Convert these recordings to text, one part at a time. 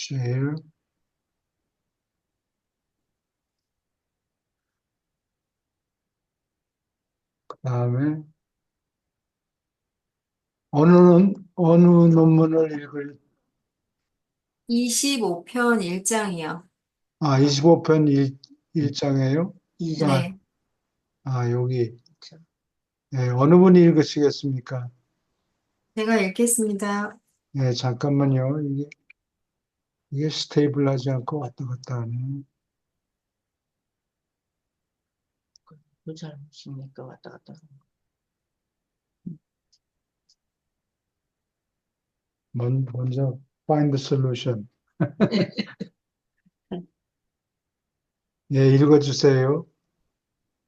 share. 그 다음에 어느 논문을 25편 1장이요. 25편 1장이에요? 아, 네, 여기. 네, 어느 분이 읽으시겠습니까? 제가 읽겠습니다. 네, 잠깐만요. 이게 스테이블하지 않고 왔다 갔다 하네. 그 잘못이니까 왔다 갔다 하는 먼저 find the solution. 예, 읽어주세요.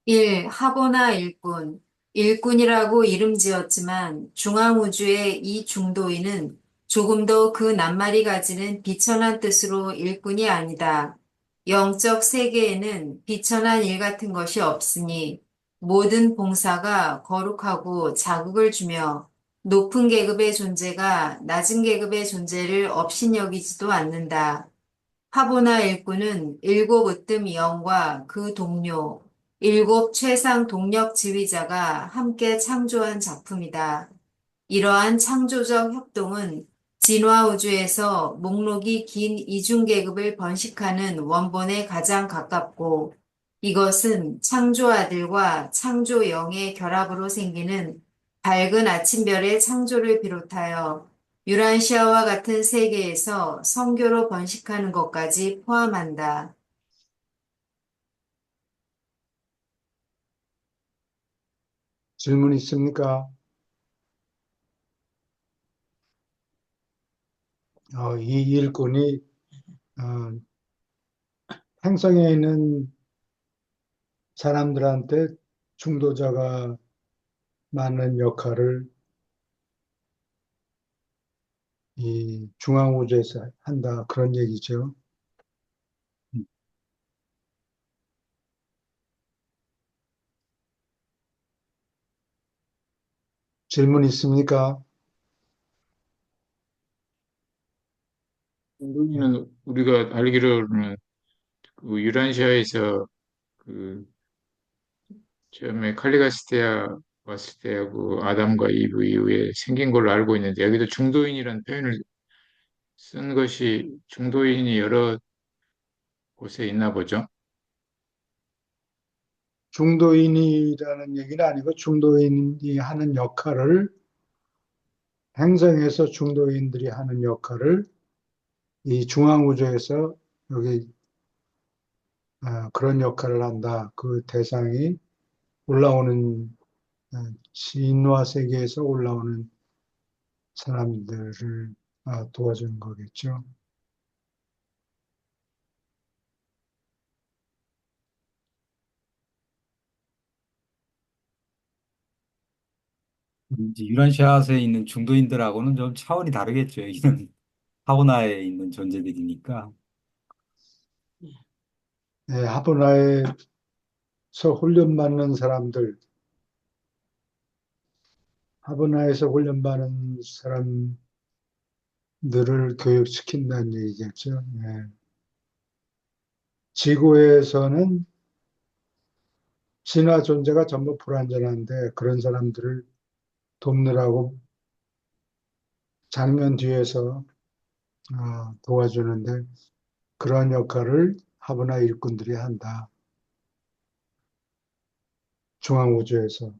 1. 하보나 일꾼. 일꾼이라고 이름 지었지만 중앙우주의 이 중도인은 조금 더 그 낱말이 가지는 비천한 뜻으로 일꾼이 아니다. 영적 세계에는 비천한 일 같은 것이 없으니 모든 봉사가 거룩하고 자극을 주며 높은 계급의 존재가 낮은 계급의 존재를 업신여기지도 않는다. 하보나 일꾼은 일곱 으뜸 영과 그 동료, 일곱 최상 동력 지휘자가 함께 창조한 작품이다. 이러한 창조적 협동은 진화 우주에서 목록이 긴 이중계급을 번식하는 원본에 가장 가깝고 이것은 창조 아들과 창조 영의 결합으로 생기는 밝은 아침별의 창조를 비롯하여 유란시아와 같은 세계에서 성교로 번식하는 것까지 포함한다. 질문 있습니까? 이 일꾼이 어, 행성에 있는 사람들한테 중도자가 많은 역할을 이 중앙우주에서 한다. 그런 얘기죠. 질문 있습니까? 우리는 우리가 알기로는 그 유란시아에서 그 처음에 칼리가시테아 왔을 때하고 아담과 이브 이후에 생긴 걸로 알고 있는데 여기도 중도인이라는 표현을 쓴 것이 중도인이 여러 곳에 있나 보죠. 중도인이라는 얘기는 아니고 중도인이 하는 역할을 행성에서 중도인들이 하는 역할을 이 중앙우주에서 여기 그런 역할을 한다. 그 대상이 올라오는 신화 세계에서 올라오는 사람들을 도와주는 거겠죠. 이제 유란시아에 있는 중도인들하고는 좀 차원이 다르겠죠. 이는 하보나에 있는 존재들이니까. 네, 하버나에서 훈련받는 사람들, 하버나에서 훈련받는 사람들을 교육시킨다는 얘기겠죠. 네. 지구에서는 신화 존재가 전부 불완전한데 그런 사람들을 돕느라고 장면 뒤에서 도와주는데 그런 역할을 하브나 일꾼들이 한다. 중앙우주에서.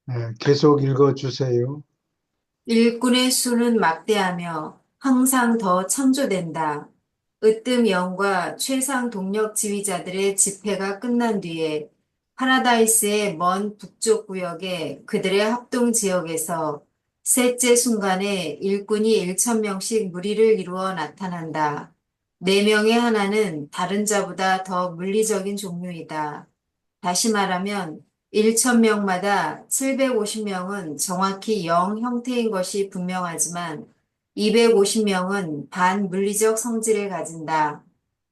네, 계속 읽어주세요. 일꾼의 수는 막대하며 항상 더 창조된다. 으뜸 영과 최상 동력 지휘자들의 집회가 끝난 뒤에 파라다이스의 먼 북쪽 구역의 그들의 합동 지역에서 셋째 순간에 일꾼이 1,000명씩 무리를 이루어 나타난다. 네 명의 하나는 다른 자보다 더 물리적인 종류이다. 다시 말하면 1,000명마다 750명은 정확히 영 형태인 것이 분명하지만 250명은 반물리적 성질을 가진다.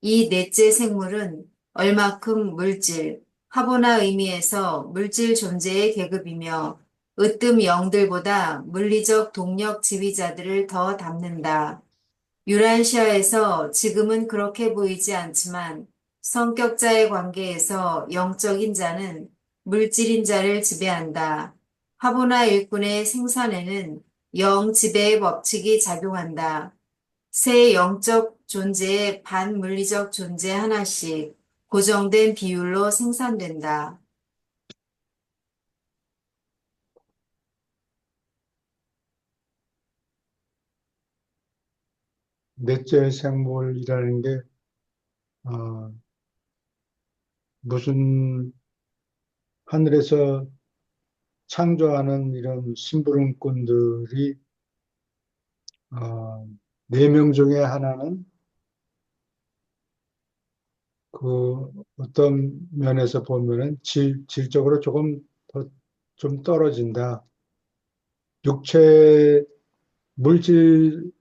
이 넷째 생물은 얼마큼 물질, 화보나 의미에서 물질 존재의 계급이며 으뜸 영들보다 물리적 동력 지휘자들을 더 닮는다. 유란시아에서 지금은 그렇게 보이지 않지만 성격자의 관계에서 영적인 자는 물질인 자를 지배한다. 하보나 일꾼의 생산에는 영 지배의 법칙이 작용한다. 새 영적 존재의 반물리적 존재 하나씩 고정된 비율로 생산된다. 넷째 생물이라는 게 어, 무슨 하늘에서 창조하는 이런 심부름꾼들이 네 명 중에 하나는 그 어떤 면에서 보면은 질적으로 조금 더 좀 떨어진다. 육체 물질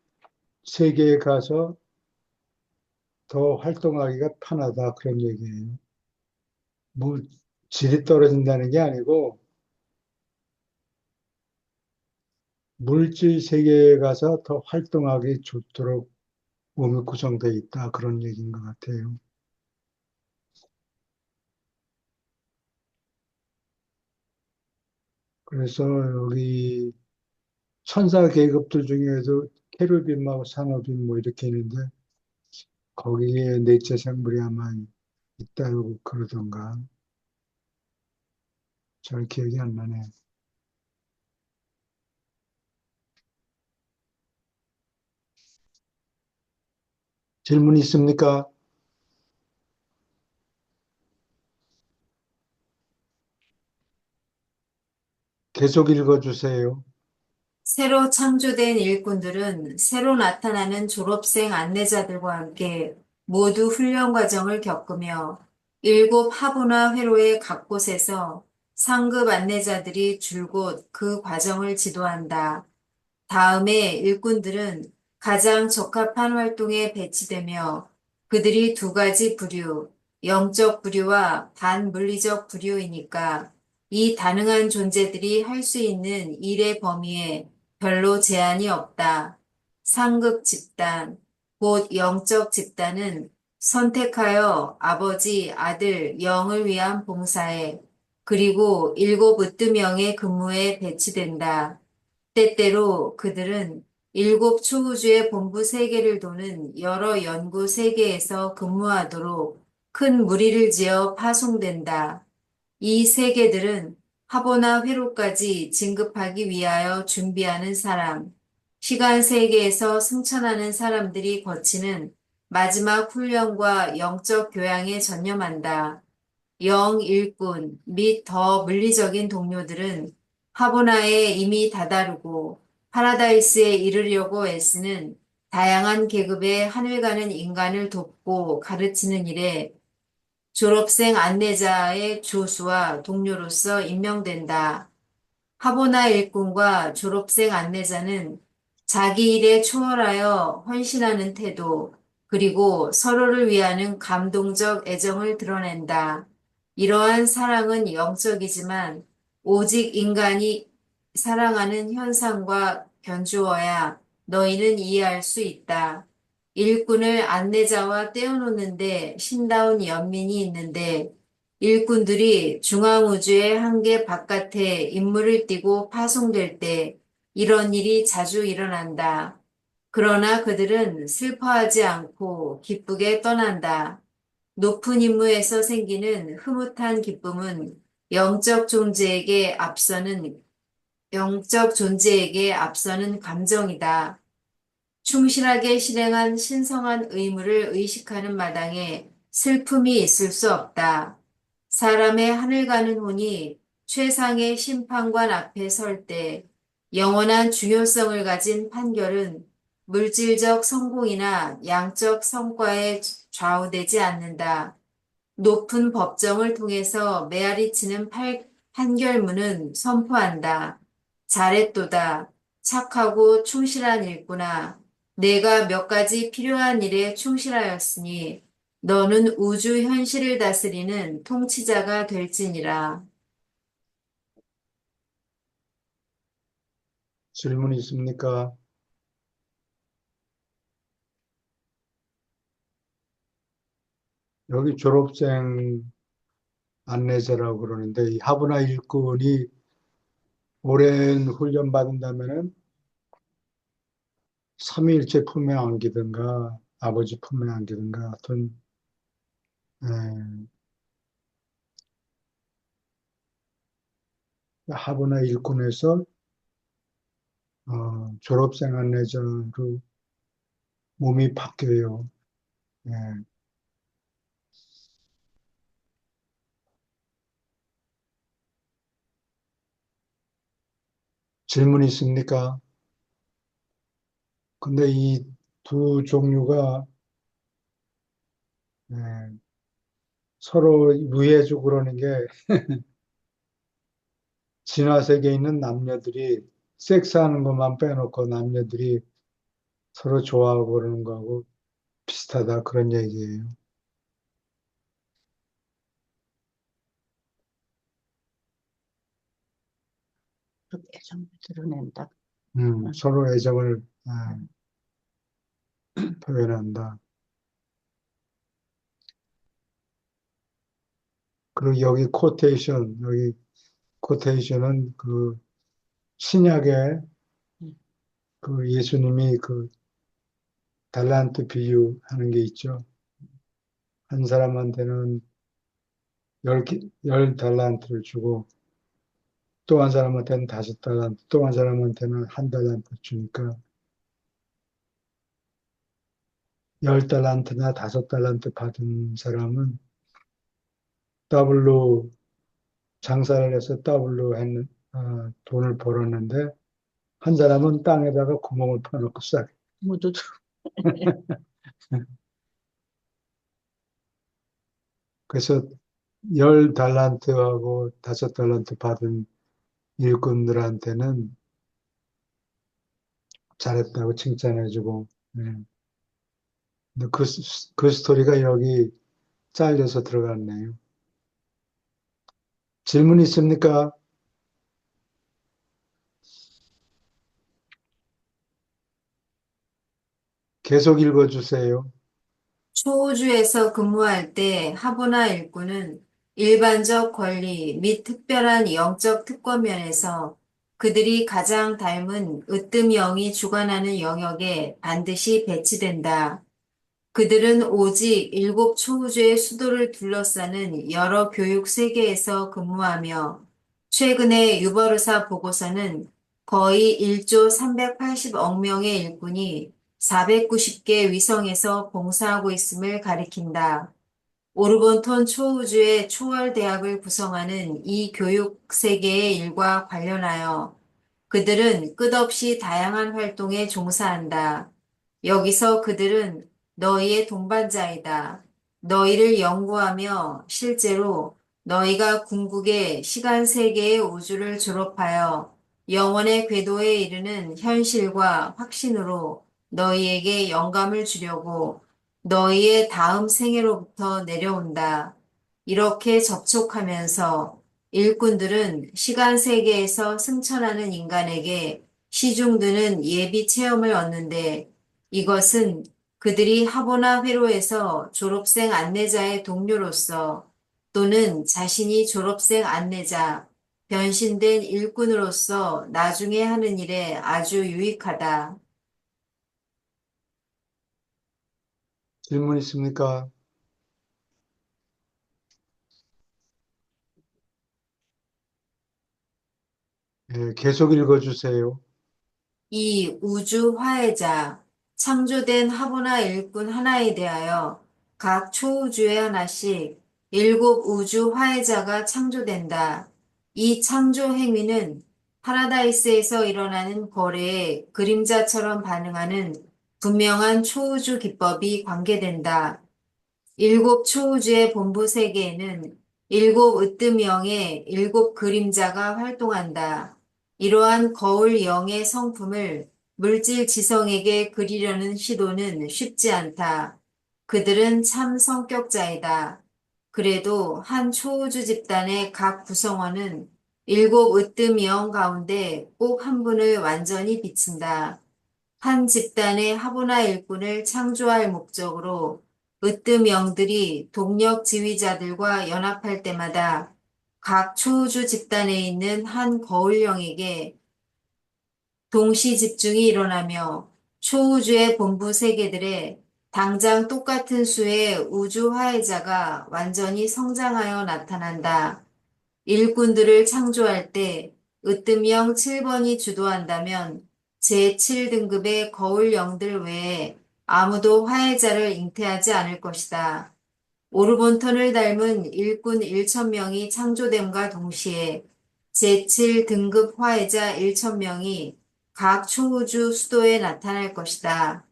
세계에 가서 더 활동하기가 편하다 그런 얘기예요. 뭐 질이 떨어진다는 게 아니고 물질 세계에 가서 더 활동하기 좋도록 몸이 구성되어 있다 그런 얘기인 것 같아요. 그래서 여기 천사 계급들 중에도 케루빔하고 사노빔 뭐 이렇게 있는데 거기에 넷째 생물이 아마 있다고 그러던가 잘 기억이 안 나네. 질문 있습니까? 계속 읽어주세요. 새로 창조된 일꾼들은 새로 나타나는 졸업생 안내자들과 함께 모두 훈련 과정을 겪으며 일곱 하부나 회로의 각 곳에서 상급 안내자들이 줄곧 그 과정을 지도한다. 다음에 일꾼들은 가장 적합한 활동에 배치되며 그들이 두 가지 부류, 영적 부류와 반물리적 부류이니까 이 다능한 존재들이 할 수 있는 일의 범위에 별로 제한이 없다. 상급 집단, 곧 영적 집단은 선택하여 아버지, 아들, 영을 위한 봉사에 그리고 일곱 으뜸영의 근무에 배치된다. 때때로 그들은 일곱 초우주의 본부 세계를 도는 여러 연구 세계에서 근무하도록 큰 무리를 지어 파송된다. 이 세계들은 하보나 회로까지 진급하기 위하여 준비하는 사람, 시간 세계에서 승천하는 사람들이 거치는 마지막 훈련과 영적 교양에 전념한다. 영 일꾼 및 더 물리적인 동료들은 하보나에 이미 다다르고 파라다이스에 이르려고 애쓰는 다양한 계급의 하늘 가는 인간을 돕고 가르치는 일에 졸업생 안내자의 조수와 동료로서 임명된다. 하보나 일꾼과 졸업생 안내자는 자기 일에 초월하여 헌신하는 태도, 그리고 서로를 위하는 감동적 애정을 드러낸다. 이러한 사랑은 영적이지만 오직 인간이 사랑하는 현상과 견주어야 너희는 이해할 수 있다. 일꾼을 안내자와 떼어놓는데 신다운 연민이 있는데 일꾼들이 중앙우주의 한계 바깥에 임무를 띠고 파송될 때 이런 일이 자주 일어난다. 그러나 그들은 슬퍼하지 않고 기쁘게 떠난다. 높은 임무에서 생기는 흐뭇한 기쁨은 영적 존재에게 앞서는 감정이다. 충실하게 실행한 신성한 의무를 의식하는 마당에 슬픔이 있을 수 없다. 사람의 하늘 가는 혼이 최상의 심판관 앞에 설 때 영원한 중요성을 가진 판결은 물질적 성공이나 양적 성과에 좌우되지 않는다. 높은 법정을 통해서 메아리치는 판결문은 선포한다. 잘했도다. 착하고 충실한 일꾼아. 내가 몇 가지 필요한 일에 충실하였으니 너는 우주 현실을 다스리는 통치자가 될지니라. 질문 있습니까? 여기 졸업생 안내자라고 그러는데 이 하부나 일꾼이 오랜 훈련 받은다면은 3일째 품에 안기든가 아버지 품에 안기든가 하여튼 하부나 일꾼에서 졸업생 안내자로 몸이 바뀌어요. 예. 질문 있습니까? 근데 이 두 종류가 예, 서로 위해주고 그러는 게 진화 세계에 있는 남녀들이 섹스하는 것만 빼놓고 남녀들이 서로 좋아하고 그러는 거하고 비슷하다 그런 얘기예요. 그 애정을 드러낸다. 서로 애정을 표현한다. 그리고 여기 코테이션은 그 신약에 음. 그 예수님이 그 달란트 비유하는 게 있죠. 한 사람한테는 열 달란트를 주고 또 한 사람한테는 5달란트, 또 한 사람한테는 1달란트 주니까 10달란트나 5달란트 받은 사람은 더블로 장사를 해서 더블로 돈을 벌었는데 한 사람은 땅에다가 구멍을 파놓고 싹. 모두 그래서 10달란트하고 5달란트 받은 일꾼들한테는 잘했다고 칭찬해주고, 예. 근데 그 스토리가 여기 잘려서 들어갔네요. 질문 있습니까? 계속 읽어주세요. 초우주에서 근무할 때 하부나 일꾼은 일반적 권리 및 특별한 영적 특권면에서 그들이 가장 닮은 으뜸영이 주관하는 영역에 반드시 배치된다. 그들은 오직 7초우주의 수도를 둘러싸는 여러 교육 세계에서 근무하며 최근의 유버르사 보고서는 거의 1조 380억 명의 일꾼이 490개 위성에서 봉사하고 있음을 가리킨다. 오르본톤 초우주의 초월대학을 구성하는 이 교육 세계의 일과 관련하여 그들은 끝없이 다양한 활동에 종사한다. 여기서 그들은 너희의 동반자이다. 너희를 연구하며 실제로 너희가 궁극의 시간 세계의 우주를 졸업하여 영원의 궤도에 이르는 현실과 확신으로 너희에게 영감을 주려고 너희의 다음 생애로부터 내려온다. 이렇게 접촉하면서 일꾼들은 시간 세계에서 승천하는 인간에게 시중드는 예비 체험을 얻는데 이것은 그들이 하보나 회로에서 졸업생 안내자의 동료로서 또는 자신이 졸업생 안내자, 변신된 일꾼으로서 나중에 하는 일에 아주 유익하다. 질문 있습니까? 예, 계속 읽어주세요. 이 우주 화해자, 창조된 하보나 일꾼 하나에 대하여 각 초우주에 하나씩 7우주 화해자가 창조된다. 이 창조 행위는 파라다이스에서 일어나는 거래에 그림자처럼 반응하는 분명한 초우주 기법이 관계된다. 7초우주의 본부 세계에는 7으뜸영의 7그림자가 활동한다. 이러한 거울 영의 성품을 물질 지성에게 그리려는 시도는 쉽지 않다. 그들은 참 성격자이다. 그래도 한 초우주 집단의 각 구성원은 일곱 으뜸 영 가운데 꼭 한 분을 완전히 비친다. 한 집단의 하보나 일꾼을 창조할 목적으로 으뜸 영들이 동력 지휘자들과 연합할 때마다 각 초우주 집단에 있는 한 거울령에게 동시 집중이 일어나며 초우주의 본부 세계들의 당장 똑같은 수의 우주 화해자가 완전히 성장하여 나타난다. 일꾼들을 창조할 때 으뜸형 7번이 주도한다면 제7등급의 거울 영들 외에 아무도 화해자를 잉태하지 않을 것이다. 오르본턴을 닮은 일꾼 1,000명이 창조됨과 동시에 제7등급 화해자 1,000명이 각 초우주 수도에 나타날 것이다.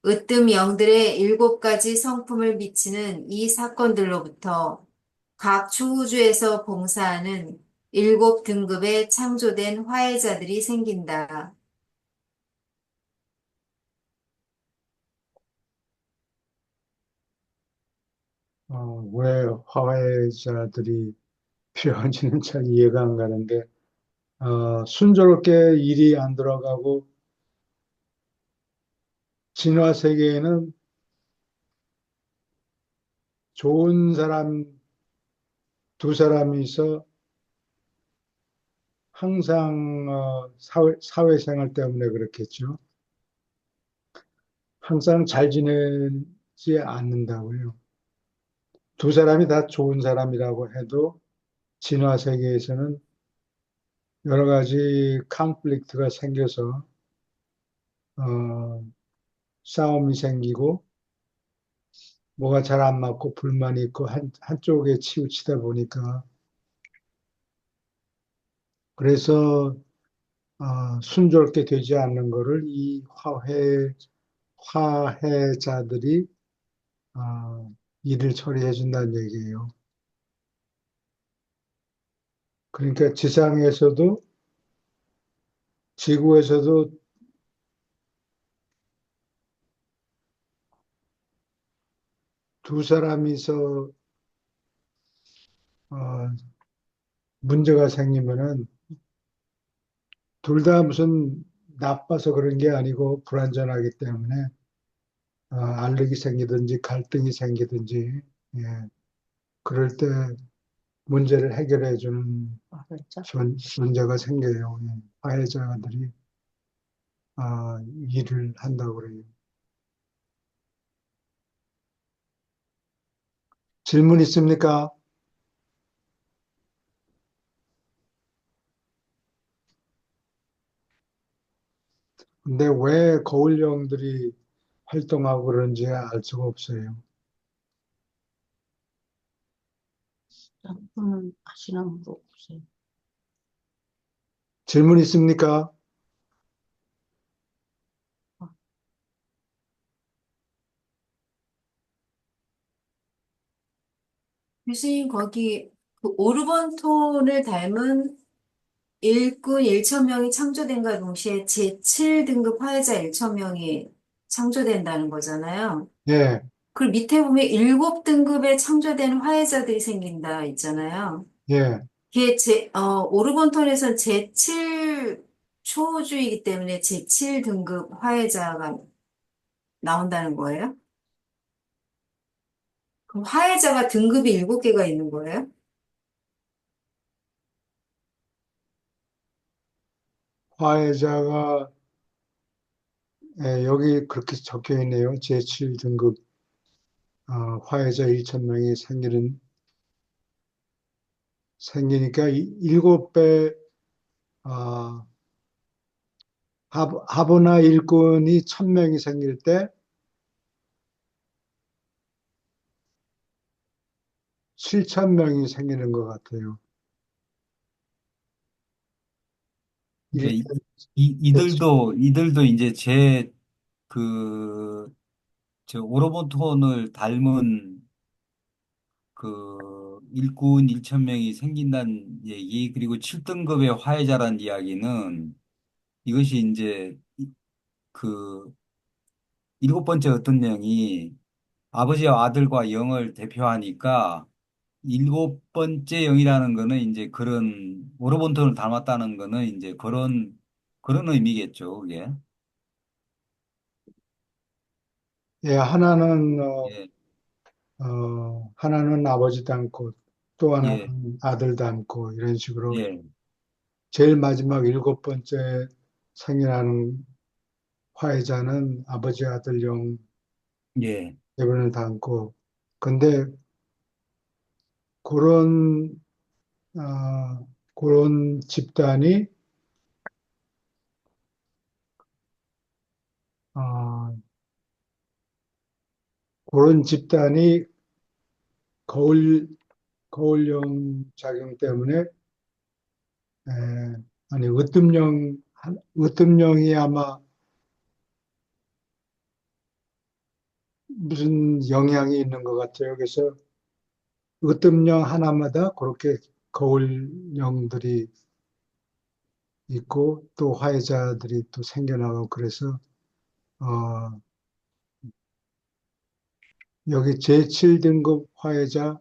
으뜸 영들의 7가지 성품을 비치는 이 사건들로부터 각 초우주에서 봉사하는 7등급의 창조된 화해자들이 생긴다. 왜 화해자들이 필요한지는 잘 이해가 안 가는데, 순조롭게 일이 안 들어가고, 진화 세계에는 좋은 사람 두 사람이 있어 항상 사회생활 때문에 그렇겠죠. 항상 잘 지내지 않는다고요. 두 사람이 다 좋은 사람이라고 해도 진화 세계에서는 여러 가지 컨플릭트가 생겨서 어, 싸움이 생기고 뭐가 잘 안 맞고 불만이 있고 한쪽에 치우치다 보니까 그래서 순조롭게 되지 않는 거를 이 화해자들이 일을 처리해 준다는 얘기예요. 그러니까 지상에서도 지구에서도 두 사람이서 어, 문제가 생기면은 둘 다 무슨 나빠서 그런 게 아니고 불완전하기 때문에 알력이 생기든지 갈등이 생기든지 예, 그럴 때 문제를 해결해 주는 화해자. 문제가 생겨요. 예, 화해자들이 일을 한다고 그래요. 질문 있습니까? 근데 왜 거울령들이 활동하고 그런지 알 수가 없어요. 분은 아시는 분 없어요. 질문 있습니까? 교수님, 거기 그 오르본톤을 닮은 일꾼 1,000명이 창조된과 동시에 제7등급 화해자 1,000명이 창조된다는 거잖아요. 예, 그 밑에 보면 7등급의 창조된 화해자들이 생긴다 있잖아요. 예. 이게 오르곤톤에선 제7 초우주이기 때문에 제7등급 화해자가 나온다는 거예요? 그럼 화해자가 등급이 7개가 있는 거예요? 화해자가 여기 그렇게 적혀 있네요. 제7등급 화해자 1,000명이 생기니까 7배 하브나 일꾼이 1,000명이 생길 때 7,000명이 생기는 것 같아요. 이제 일- 이들도 이제 저 오로본톤을 닮은 그 일꾼 1,000명이 생긴다는 얘기, 그리고 7등급의 화해자란 이야기는 이것이 이제 그 7번째 어떤 명이 아버지와 아들과 영을 대표하니까 7번째 영이라는 거는 이제 그런 오로본토를 닮았다는 거는 이제 그런 의미겠죠, 그게. 예, 하나는 예, 하나는 아버지 닮고 또 예, 하나는 아들 닮고 이런 식으로 예, 제일 마지막 일곱 번째 생일하는 화해자는 아버지 아들 영 예, 대변을 닮고 근데 그런 그런 집단이 어, 그런 집단이 거울 거울형 작용 때문에 아니 으뜸령이 아마 무슨 영향이 있는 것 같아요. 그래서 으뜸령 하나마다 그렇게 거울령들이 있고 또 화해자들이 또 생겨나고 그래서 어, 여기 제7등급 화해자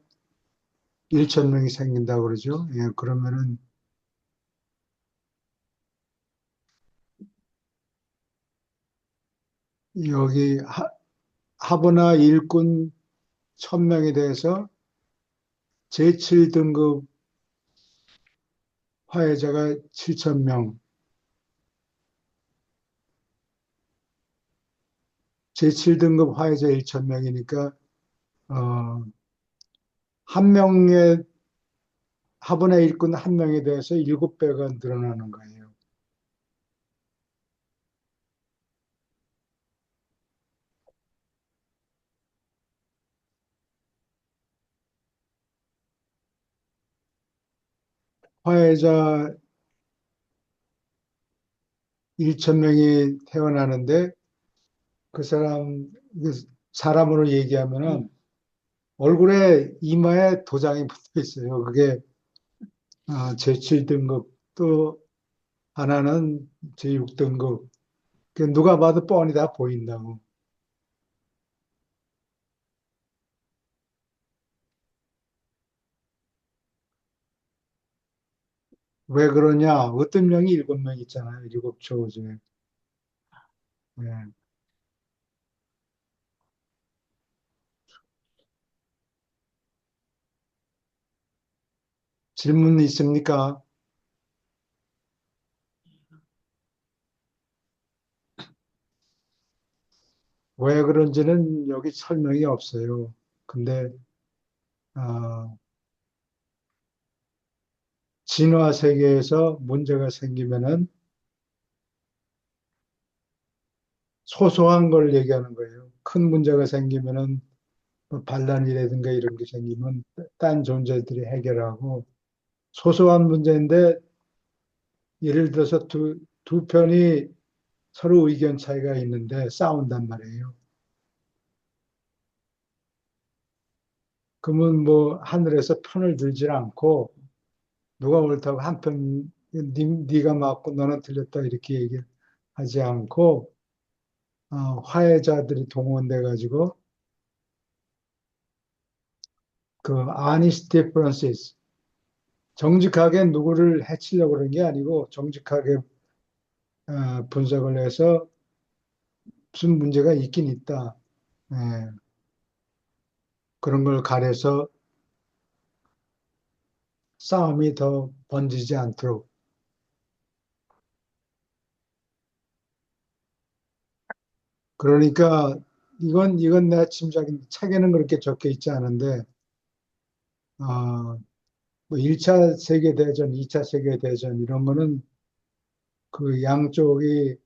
1,000명이 생긴다고 그러죠. 예, 그러면은 여기 하브나 일꾼 1,000명에 대해서 제7등급 화해자가 7,000명, 제7등급 화해자 1,000명이니까 한 명의 화분의 일꾼 한 명에 대해서 7배가 늘어나는 거예요. 화해자 1,000명이 태어나는데 그 사람으로 얘기하면은 얼굴에 이마에 도장이 붙어 있어요. 그게 제7등급 또 하나는 제6등급. 누가 봐도 뻔히 다 보인다고. 왜 그러냐? 어떤 명이 7명 있잖아요. 7초 중에. 예. 질문 있습니까? 왜 그런지는 여기 설명이 없어요. 근데 어, 진화 세계에서 문제가 생기면은 소소한 걸 얘기하는 거예요. 큰 문제가 생기면은 뭐 반란이라든가 이런 게 생기면 딴 존재들이 해결하고 소소한 문제인데 예를 들어서 두 편이 서로 의견 차이가 있는데 싸운단 말이에요. 그러면 뭐 하늘에서 편을 들지 않고 누가 옳다고 한편 네가 맞고 너는 틀렸다 이렇게 얘기하지 않고 화해자들이 동원돼 가지고 그 honest differences 정직하게 누구를 해치려고 그런 게 아니고 정직하게 분석을 해서 무슨 문제가 있긴 있다. 예, 그런 걸 가려서 싸움이 더 번지지 않도록. 그러니까 이건 내 짐작인데 책에는 그렇게 적혀 있지 않은데 뭐 1차 세계대전, 2차 세계대전 이런 거는 그 양쪽이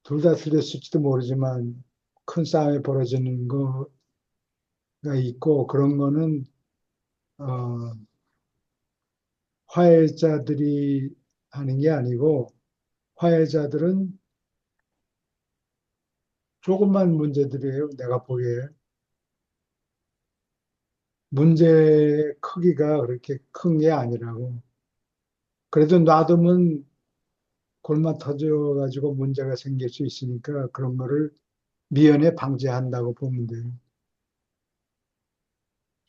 둘 다 틀렸을지도 모르지만 큰 싸움이 벌어지는 거가 있고 그런 거는 어, 화해자들이 하는 게 아니고 화해자들은 조금만 문제들이에요. 내가 보기에 문제의 크기가 그렇게 큰 게 아니라고. 그래도 놔두면 골마 터져가지고 문제가 생길 수 있으니까 그런 거를 미연에 방지한다고 보면 돼요.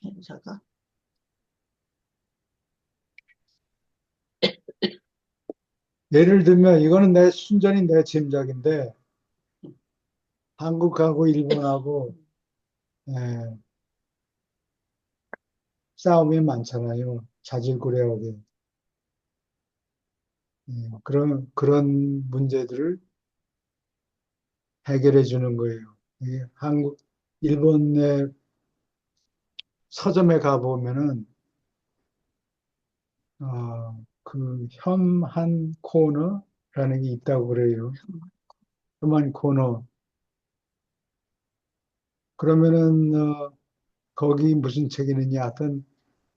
행사가 예를 들면 이거는 순전히 내 짐작인데 한국하고 일본하고 예, 싸움이 많잖아요. 자질구레하게. 그런 문제들을 해결해 주는 거예요. 일본의 서점에 가보면은, 그 혐한 코너라는 게 있다고 그래요. 혐한 코너. 그러면은, 거기 무슨 책이 있느냐. 하여튼,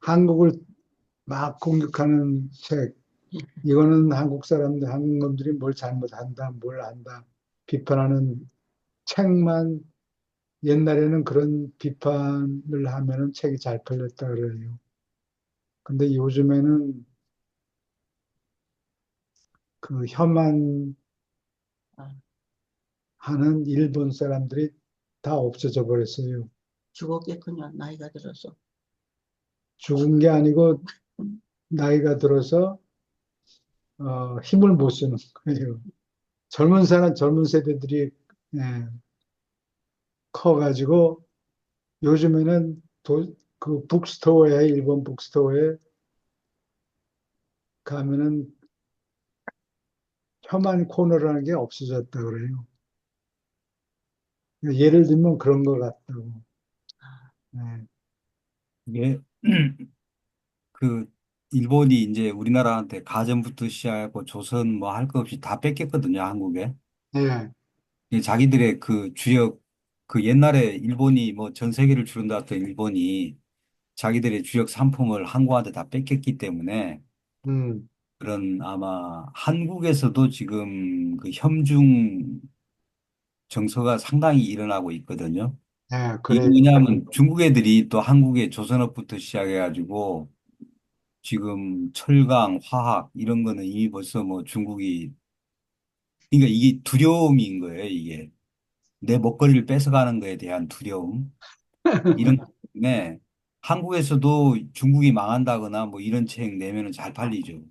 한국을 막 공격하는 책. 이거는 한국 놈들이 뭘 잘못한다, 뭘 안다. 비판하는 책만 옛날에는 그런 비판을 하면은 책이 잘 팔렸다 그래요. 근데 요즘에는 그 혐한하는 아, 일본 사람들이 다 없어져 버렸어요. 죽었겠군요. 나이가 들어서. 죽은 게 아니고 나이가 들어서 힘을 못 쓰는 거예요. 젊은 세대들이 예, 커가지고 요즘에는 그 북스토어에 일본 북스토어에 가면은 혐한 코너라는 게 없어졌다 그래요. 예를 들면 그런 것 같다고. 네. 이게 그 일본이 이제 우리나라한테 가전부터 시작하고 조선 뭐 할 거 없이 다 뺏겼거든요, 한국에. 네. 이 자기들의 그 주역, 그 옛날에 일본이 뭐 전 세계를 주른다 했던 일본이 자기들의 주역 상품을 한국한테 다 뺏겼기 때문에 음, 그런 아마 한국에서도 지금 그 협중 정서가 상당히 일어나고 있거든요. 네, 이게 그래요. 왜냐하면 중국 애들이 또 한국의 조선업부터 시작해가지고 지금 철강, 화학 이런 거는 이미 벌써 뭐 중국이 그러니까 이게 두려움인 거예요, 이게. 내 먹거리를 뺏어가는 거에 대한 두려움. 이런 것 때문에 한국에서도 중국이 망한다거나 뭐 이런 책 내면은 잘 팔리죠.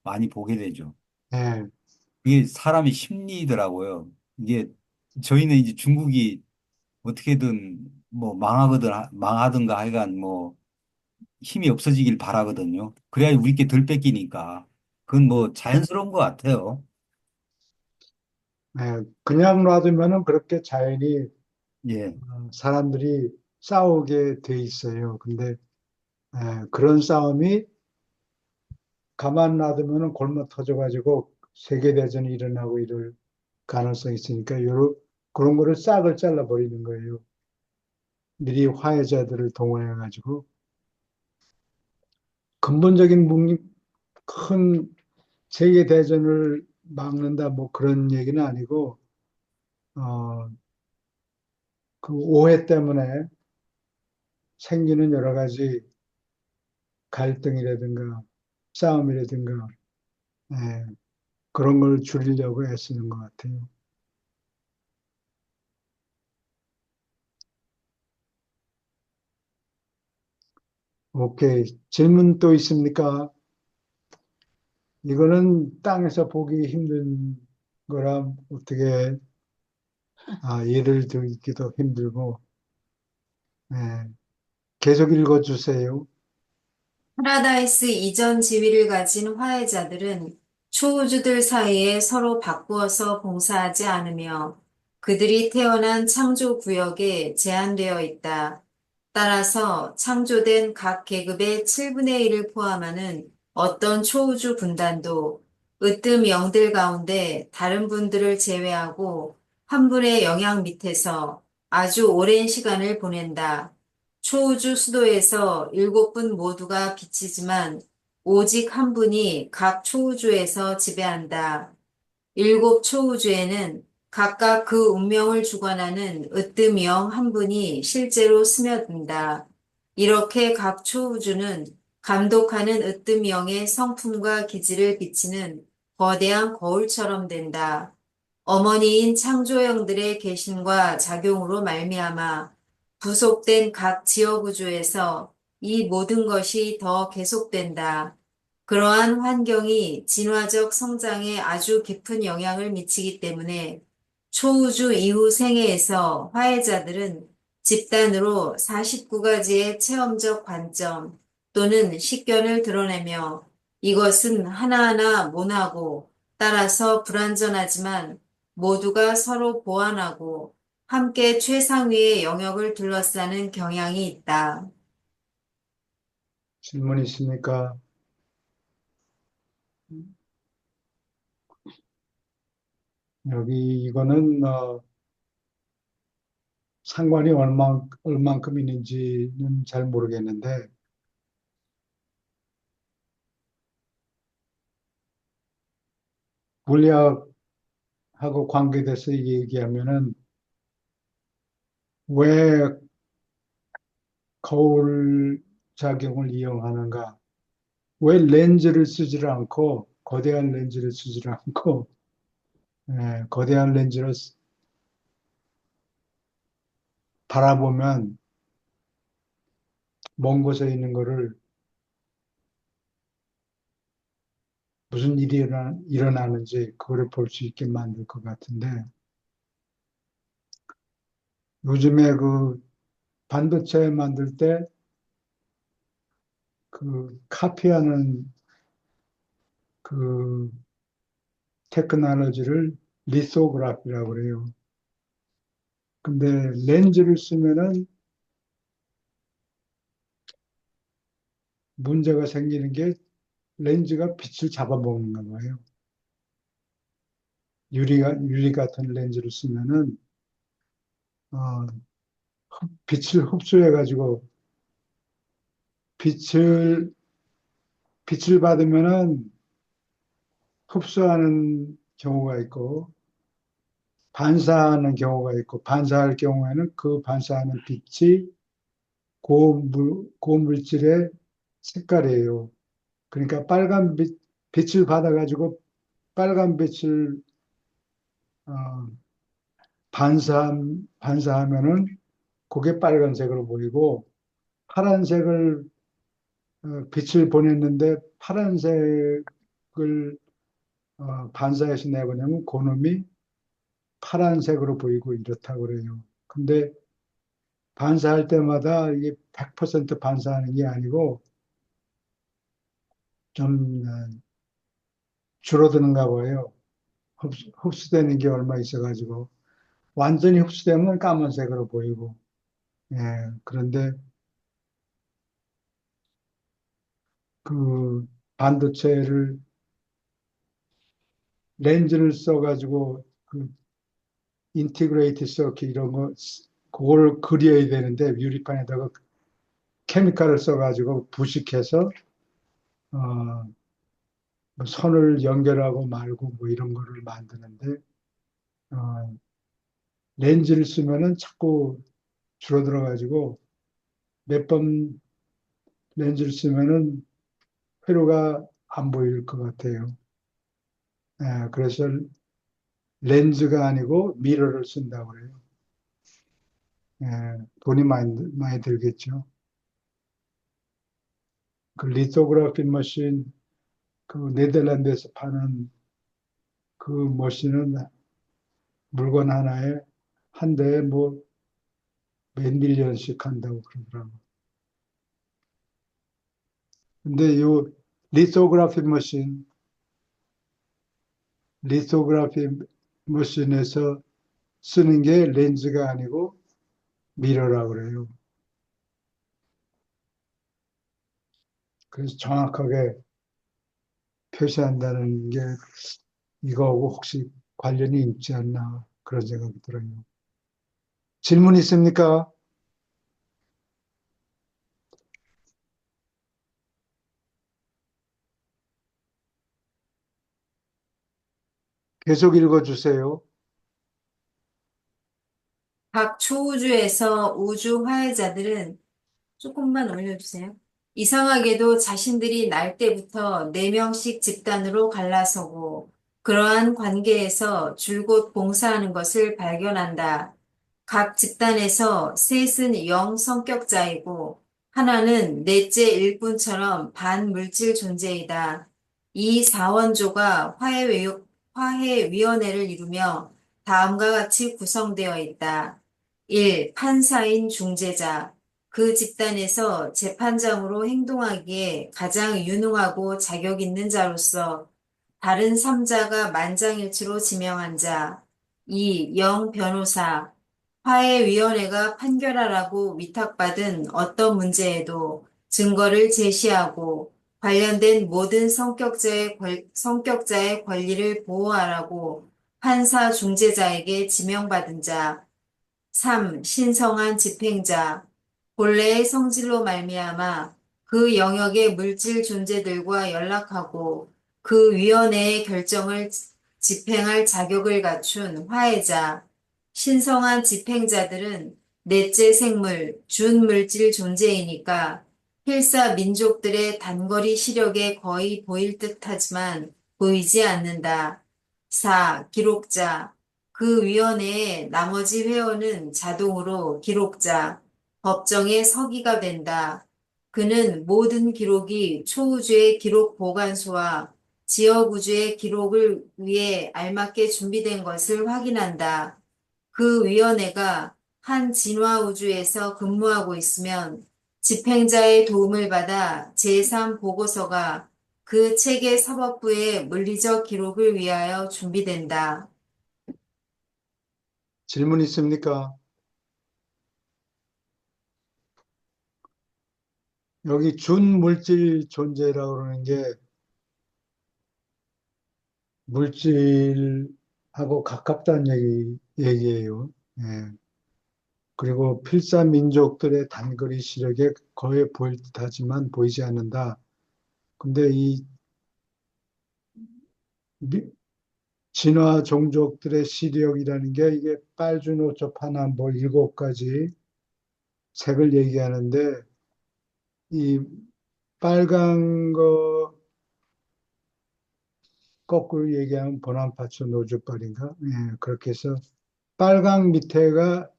많이 보게 되죠. 네, 이게 사람의 심리더라고요. 이게 저희는 이제 중국이 어떻게든 뭐 망하든가 하여간 뭐 힘이 없어지길 바라거든요. 그래야 우리께 덜 뺏기니까. 그건 뭐 자연스러운 것 같아요. 네. 그냥 놔두면은 그렇게 자연히 예. 사람들이 싸우게 돼 있어요. 근데 그런 싸움이 가만 놔두면은 골마 터져가지고 세계대전이 일어나고 이럴 가능성이 있으니까 그런 거를 싹을 잘라버리는 거예요. 미리 화해자들을 동원해가지고 근본적인 큰 세계대전을 막는다 뭐 그런 얘기는 아니고 어, 그 오해 때문에 생기는 여러 가지 갈등이라든가 싸움이라든가 예, 그런 걸 줄이려고 애쓰는 것 같아요. 오케이. 질문 또 있습니까? 이거는 땅에서 보기 힘든 거라 어떻게 예를 들기도 힘들고 예, 계속 읽어주세요. 파라다이스 이전 지위를 가진 화해자들은 초우주들 사이에 서로 바꾸어서 봉사하지 않으며 그들이 태어난 창조 구역에 제한되어 있다. 따라서 창조된 각 계급의 7분의 1을 포함하는 어떤 초우주 군단도 으뜸 영들 가운데 다른 분들을 제외하고 한 분의 영향 밑에서 아주 오랜 시간을 보낸다. 초우주 수도에서 7분 모두가 빛이지만 오직 한 분이 각 초우주에서 지배한다. 7초우주에는 각각 그 운명을 주관하는 으뜸영 한 분이 실제로 스며든다. 이렇게 각 초우주는 감독하는 으뜸영의 성품과 기질을 비치는 거대한 거울처럼 된다. 어머니인 창조형들의 계심과 작용으로 말미암아 부속된 각 지역우주에서 이 모든 것이 더 계속된다. 그러한 환경이 진화적 성장에 아주 깊은 영향을 미치기 때문에 초우주 이후 생애에서 화해자들은 집단으로 49가지의 체험적 관점 또는 식견을 드러내며 이것은 하나하나 모나고 따라서 불완전하지만 모두가 서로 보완하고 함께 최상위의 영역을 둘러싸는 경향이 있다. 질문 있습니까? 여기 이거는 상관이 얼만큼 있는지는 잘 모르겠는데 물리학하고 관계돼서 얘기하면은 왜 거울 작용을 이용하는가? 왜 렌즈를 쓰지를 않고 거대한 렌즈를 쓰지를 않고 거대한 렌즈를 바라보면 먼 곳에 있는 거를 무슨 일이 일어나는지 그거를 볼 수 있게 만들 것 같은데 요즘에 그 반도체 만들 때 그 카피하는 그 테크놀로지를 리소그래피라고 그래요. 근데 렌즈를 쓰면은 문제가 생기는 게 렌즈가 빛을 잡아먹는가 봐요. 유리 같은 렌즈를 쓰면은 어, 빛을 흡수해가지고 빛을 빛을 받으면은 흡수하는 경우가 있고 반사하는 경우가 있고 반사할 경우에는 그 반사하는 빛이 고물질의 색깔이에요. 그러니까 빛을 받아가지고 빨간 빛을 어, 반사하면은 그게 빨간색으로 보이고 파란색을 빛을 보냈는데 파란색을 반사해서 내보내면 그놈이 파란색으로 보이고 이렇다고 그래요. 근데 반사할 때마다 이게 100% 반사하는 게 아니고 좀 줄어드는가 봐요. 흡수되는 게 얼마 있어가지고 완전히 흡수되면 까만색으로 보이고 예, 그런데 그 반도체를 렌즈를 써가지고 그 인티그레이트 서킷 이런 거 그걸 그려야 되는데 유리판에다가 케미칼을 써가지고 부식해서 어, 뭐 선을 연결하고 말고 뭐 이런 거를 만드는데 어, 렌즈를 쓰면은 자꾸 줄어들어가지고 몇 번 렌즈를 쓰면은 회로가 안 보일 것 같아요. 그래서 렌즈가 아니고 미러를 쓴다고 그래요. 예, 돈이 많이 들겠죠. 그 리토그라피 머신, 그 네덜란드에서 파는 그 머신은 물건 하나에 한 대에 뭐 몇 밀리언씩 한다고 그러더라고. 근데 요 리토그라피 머신, 리토그라피 머신에서 쓰는 게 렌즈가 아니고 미러라고 그래요. 그래서 정확하게 표시한다는 게 이거하고 혹시 관련이 있지 않나 그런 생각이 들어요. 질문 있습니까? 계속 읽어주세요. 각 초우주에서 우주 화해자들은 조금만 올려주세요. 이상하게도 자신들이 날 때부터 4명씩 집단으로 갈라서고 그러한 관계에서 줄곧 봉사하는 것을 발견한다. 각 집단에서 셋은 영 성격자이고 하나는 넷째 일꾼처럼 반물질 존재이다. 이 사원조가 화해위원회를 이루며 다음과 같이 구성되어 있다. 1. 판사인 중재자. 그 집단에서 재판장으로 행동하기에 가장 유능하고 자격 있는 자로서 다른 3자가 만장일치로 지명한 자. 2. 영변호사. 화해위원회가 판결하라고 위탁받은 어떤 문제에도 증거를 제시하고 관련된 모든 성격자의 권리를 보호하라고 판사 중재자에게 지명받은 자. 3. 신성한 집행자. 본래의 성질로 말미암아 그 영역의 물질 존재들과 연락하고 그 위원회의 결정을 집행할 자격을 갖춘 화해자. 신성한 집행자들은 넷째 생물, 준물질 존재이니까 필사 민족들의 단거리 시력에 거의 보일 듯하지만 보이지 않는다. 4. 기록자. 그 위원회의 나머지 회원은 자동으로 기록자, 법정의 서기가 된다. 그는 모든 기록이 초우주의 기록 보관소와 지역우주의 기록을 위해 알맞게 준비된 것을 확인한다. 그 위원회가 한 진화우주에서 근무하고 있으면 집행자의 도움을 받아 제3보고서가 그 체계 사법부의 물리적 기록을 위하여 준비된다. 질문 있습니까? 여기 준물질 존재라고 그러는 게 물질하고 가깝다는 얘기예요. 예. 그리고 필사민족들의 단거리 시력에 거의 보일 듯하지만 보이지 않는다. 근데 이 미- 진화 종족들의 시력이라는 게 이게 빨주노초파나 뭐 7가지 색을 얘기하는데 이 빨간 거 거꾸로 얘기하면 보남파초 노즈빨인가? 예, 그렇게 해서 빨강 밑에가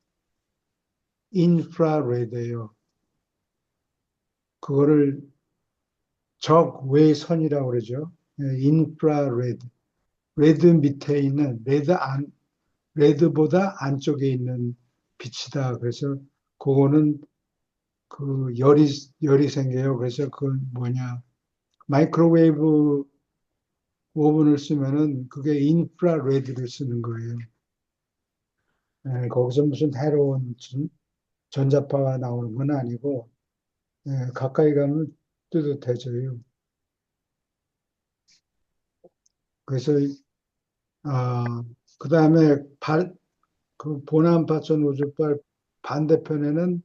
인프라레드예요. 그거를 적외선이라고 그러죠. 예, 인프라레드. 레드 밑에 있는 레드보다 안쪽에 있는 빛이다. 그래서 그거는 그 열이 생겨요. 그래서 그 뭐냐 마이크로웨이브 오븐을 쓰면은 그게 인프라레드를 쓰는 거예요. 예, 거기서 무슨 새로운 전자파가 나오는 건 아니고 예, 가까이 가면 뜨뜻해져요. 그래서 아, 그다음에 그 보남파천 우주발 반대편에는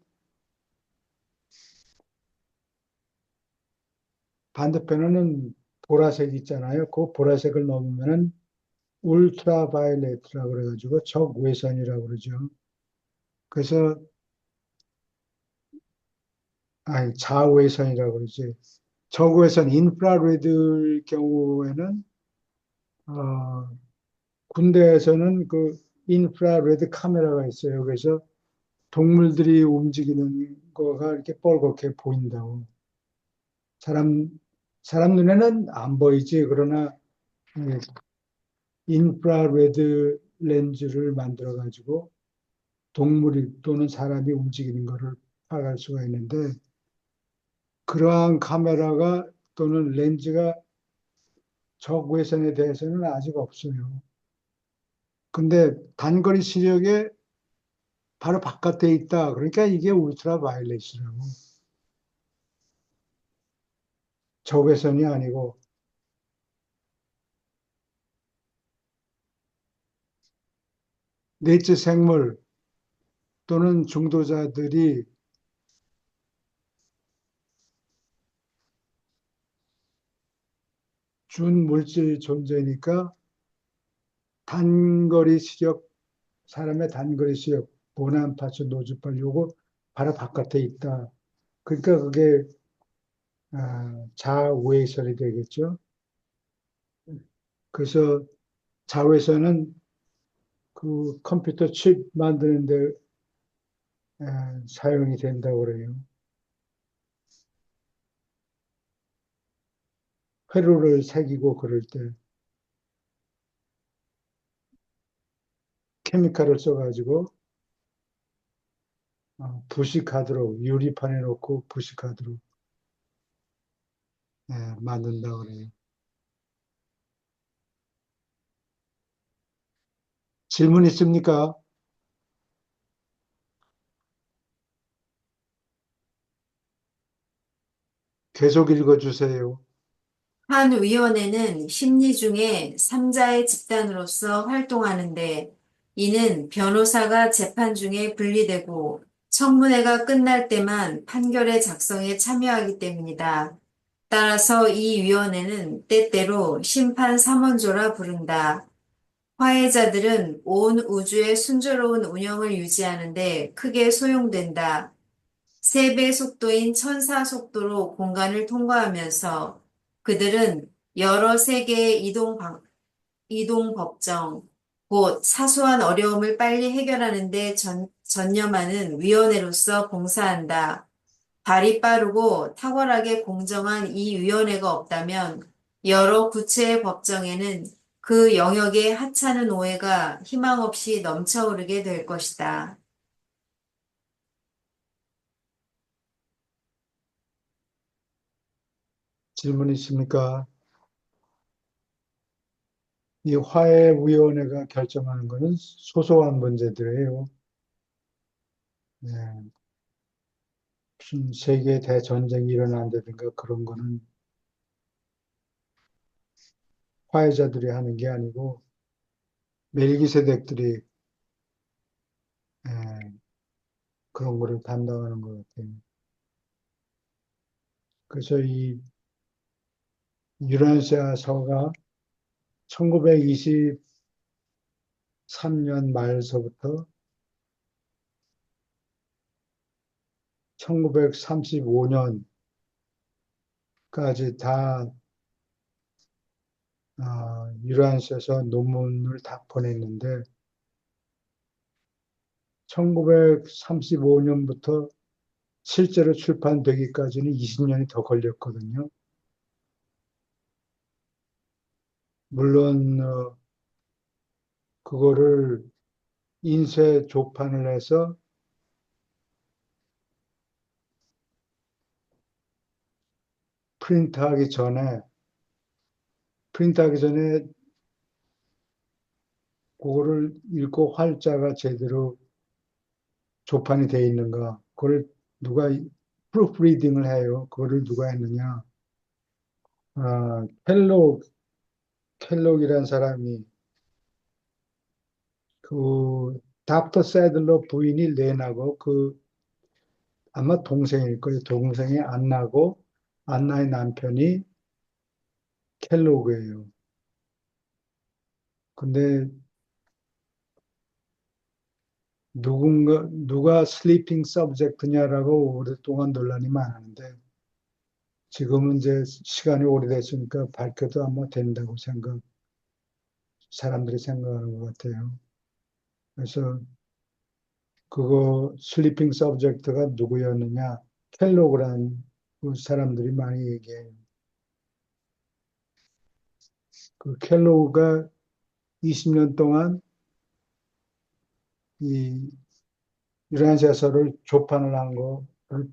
보라색 있잖아요. 그 보라색을 넘으면은 울트라바이올렛이라고 그래가지고 적외선이라고 그러죠. 그래서 아니 자외선이라고 그러지. 적외선 인프라레드 경우에는 어, 군대에서는 그 인프라레드 카메라가 있어요. 그래서 동물들이 움직이는 거가 이렇게 뻘겋게 보인다고. 사람, 사람 눈에는 안 보이지. 그러나 예, 인프라레드 렌즈를 만들어 가지고 동물이 또는 사람이 움직이는 것을 파악할 수가 있는데 그러한 카메라가 또는 렌즈가 적외선에 대해서는 아직 없어요. 근데 단거리 시력에 바로 바깥에 있다. 그러니까 이게 울트라 바이올렛이라고. 적외선이 아니고 넷째 생물 또는 중도자들이 준물질 존재니까 단거리 시력, 사람의 단거리 시력, 보남파초, 노즈빨 요거 바로 바깥에 있다. 그러니까 그게 자외선이 되겠죠. 그래서 자외선은 그 컴퓨터 칩 만드는데 사용이 된다고 그래요. 회로를 새기고 그럴 때 케미칼을 써가지고 부식하도록 유리판에 놓고 부식하도록 만든다 그래요. 질문 있습니까? 계속 읽어주세요. 한 위원회는 심리 중에 삼자의 집단으로서 활동하는데 이는 변호사가 재판 중에 분리되고 청문회가 끝날 때만 판결의 작성에 참여하기 때문이다. 따라서 이 위원회는 때때로 심판 삼원조라 부른다. 화해자들은 온 우주의 순조로운 운영을 유지하는데 크게 소용된다. 3배 속도인 천사 속도로 공간을 통과하면서 그들은 여러 세계의 이동 법정, 곧 사소한 어려움을 빨리 해결하는 데 전념하는 위원회로서 봉사한다. 발이 빠르고 탁월하게 공정한 이 위원회가 없다면 여러 구체의 법정에는 그 영역의 하찮은 오해가 희망 없이 넘쳐오르게 될 것이다. 질문 있습니까? 이 화해위원회가 결정하는 것은 소소한 문제들이에요. 네. 무슨 세계 대전쟁이 일어난다든가 그런 거는 화해자들이 하는 게 아니고 멜기세덱들이 예, 그런 거를 담당하는 것 같아요. 그래서 이 유란시아서가 1923년 말서부터 1935년까지 다 유란시아서 논문을 다 보냈는데 1935년부터 실제로 출판되기까지는 20년이 더 걸렸거든요. 물론 그거를 인쇄 조판을 해서 프린트하기 전에 프린트하기 전에 그거를 읽고 활자가 제대로 조판이 돼 있는가 그걸 누가 프루프리딩을 해요. 그거를 누가 했느냐? 켈록이란 사람이 그 닥터 세들러 부인이 렌하고 그 아마 동생일 거예요. 동생이 안나고 안나의 남편이 켈로그예요. 근데 누가 슬리핑 서브젝트냐라고 오랫동안 논란이 많았는데 지금은 이제 시간이 오래됐으니까 밝혀도 아마 된다고 사람들이 생각하는 것 같아요. 그래서 그거 슬리핑 서브젝트가 누구였느냐? 켈로그란 그 사람들이 많이 얘기해요. 그 켈로그가 20년 동안 이 유란시아서를 조판을 한 거를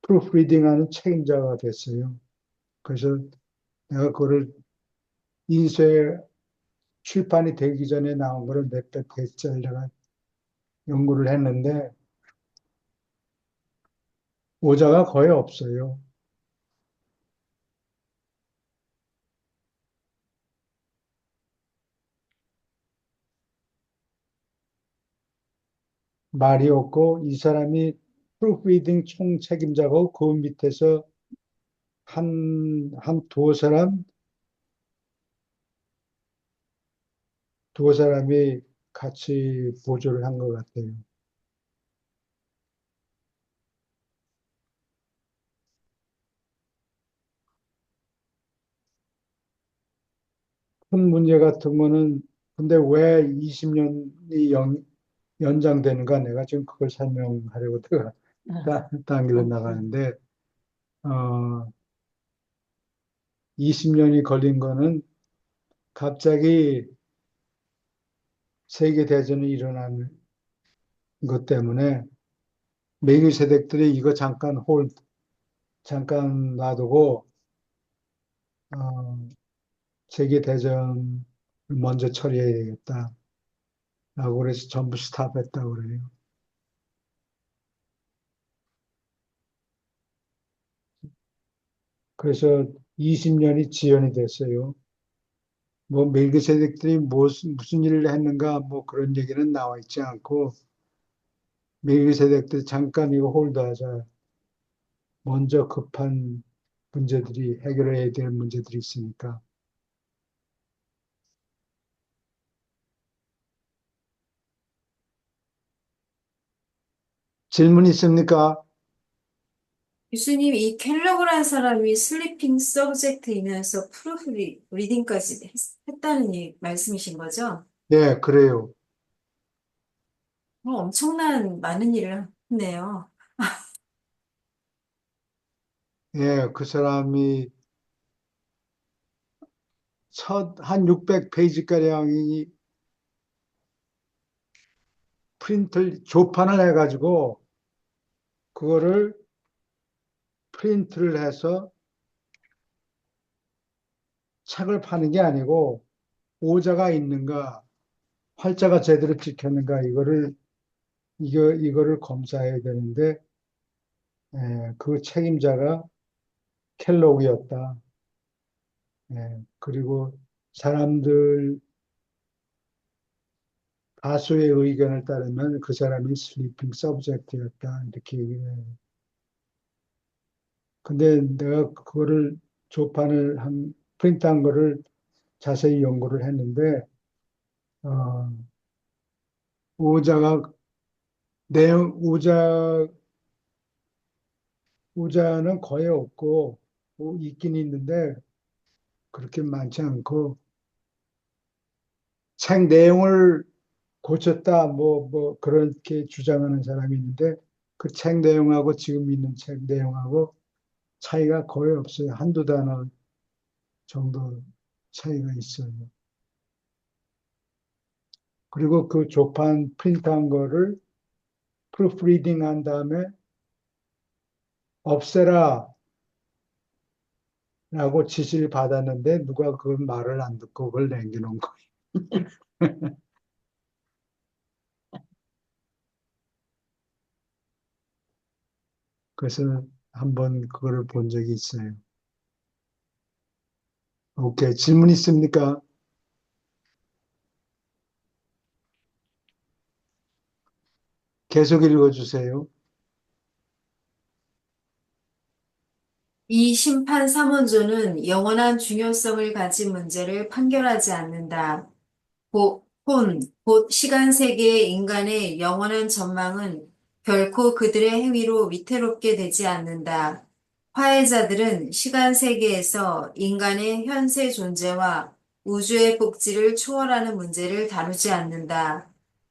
프루프리딩하는 책임자가 됐어요. 그래서 내가 그거를 인쇄 출판이 되기 전에 나온 거를 몇백 페이지짜리 내가 연구를 했는데 오자가 거의 없어요. 말이 없고 이 사람이 프루프리딩 총 책임자고 그 밑에서 한 두어 사람이 같이 보조를 한 것 같아요. 큰 문제 같은 거는 근데 왜 20년이 연장되는가 내가 지금 그걸 설명하려고 딴 길로 나가는데 어, 20년이 걸린 거는 갑자기 세계대전이 일어난 것 때문에 멜기세덱들이 이거 잠깐 놔두고, 어, 세계대전을 먼저 처리해야 되겠다. 라고 그래서 전부 스탑했다고 그래요. 그래서 20년이 지연이 됐어요. 뭐 멜기세덱들이 무슨 일을 했는가 뭐 그런 얘기는 나와 있지 않고 멜기세덱들이 잠깐 이거 홀드하자. 먼저 급한 문제들이 해결해야 될 문제들이 있으니까. 질문 있습니까? 교수님, 이 켈러그라는 사람이 슬리핑 서브젝트이면서 프루프 리딩까지 했다는 말씀이신 거죠? 네, 그래요. 그럼 엄청난 많은 일을 했네요. 예, 그 사람이 한 600페이지가량이 조판을 해가지고 그거를 프린트를 해서 책을 파는 게 아니고 오자가 있는가, 활자가 제대로 찍혔는가 이거를 검사해야 되는데 그 책임자가 켈록이었다. 그리고 사람들 다수의 의견을 따르면 그 사람이 슬리핑 서브젝트였다. 이렇게 얘기를 해요. 근데 내가 그거를 프린트한 거를 자세히 연구를 했는데, 어, 오자가, 내용, 오자는 거의 없고, 있긴 있는데, 그렇게 많지 않고, 책 내용을 고쳤다, 그렇게 주장하는 사람이 있는데, 그 책 내용하고 지금 있는 책 내용하고 차이가 거의 없어요. 한두 단어 정도 차이가 있어요. 그리고 그 조판 프린트한 거를 프루프리딩 한 다음에 없애라 라고 지시를 받았는데 누가 그 말을 안 듣고 그걸 남겨놓은 거예요. 그래서 한번 그거를 본 적이 있어요. 오케이. 질문 있습니까? 계속 읽어주세요. 이 심판 3원조는 영원한 중요성을 가진 문제를 판결하지 않는다. 곧 시간 세계의 인간의 영원한 전망은 결코 그들의 행위로 위태롭게 되지 않는다. 화해자들은 시간 세계에서 인간의 현세 존재와 우주의 복지를 초월하는 문제를 다루지 않는다.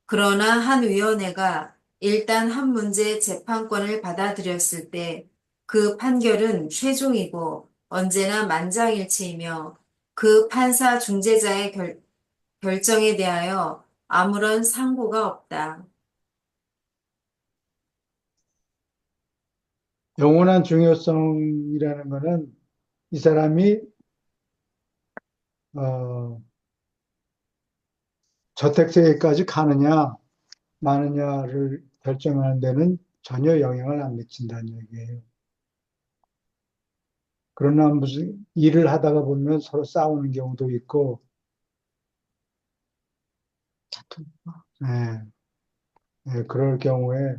그러나 한 위원회가 일단 한 문제의 재판권을 받아들였을 때 그 판결은 최종이고 언제나 만장일치이며 그 판사 중재자의 결정에 대하여 아무런 상고가 없다. 영원한 중요성이라는 거는 이 사람이 어, 저택세계까지 가느냐 마느냐를 결정하는 데는 전혀 영향을 안 미친다는 얘기예요. 그러나 무슨 일을 하다가 보면 서로 싸우는 경우도 있고, 다툼. 예, 그럴 경우에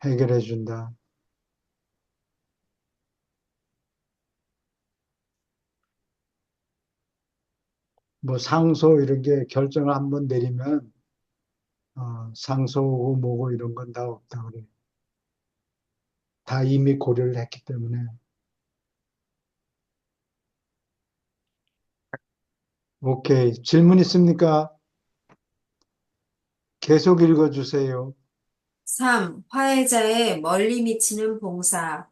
해결해 준다. 뭐 상소 이런 게 결정을 한번 내리면 상소고 뭐고 이런 건 다 없다 그래. 다 이미 고려를 했기 때문에. 오케이. 질문 있습니까? 계속 읽어주세요. 3. 화해자의 멀리 미치는 봉사.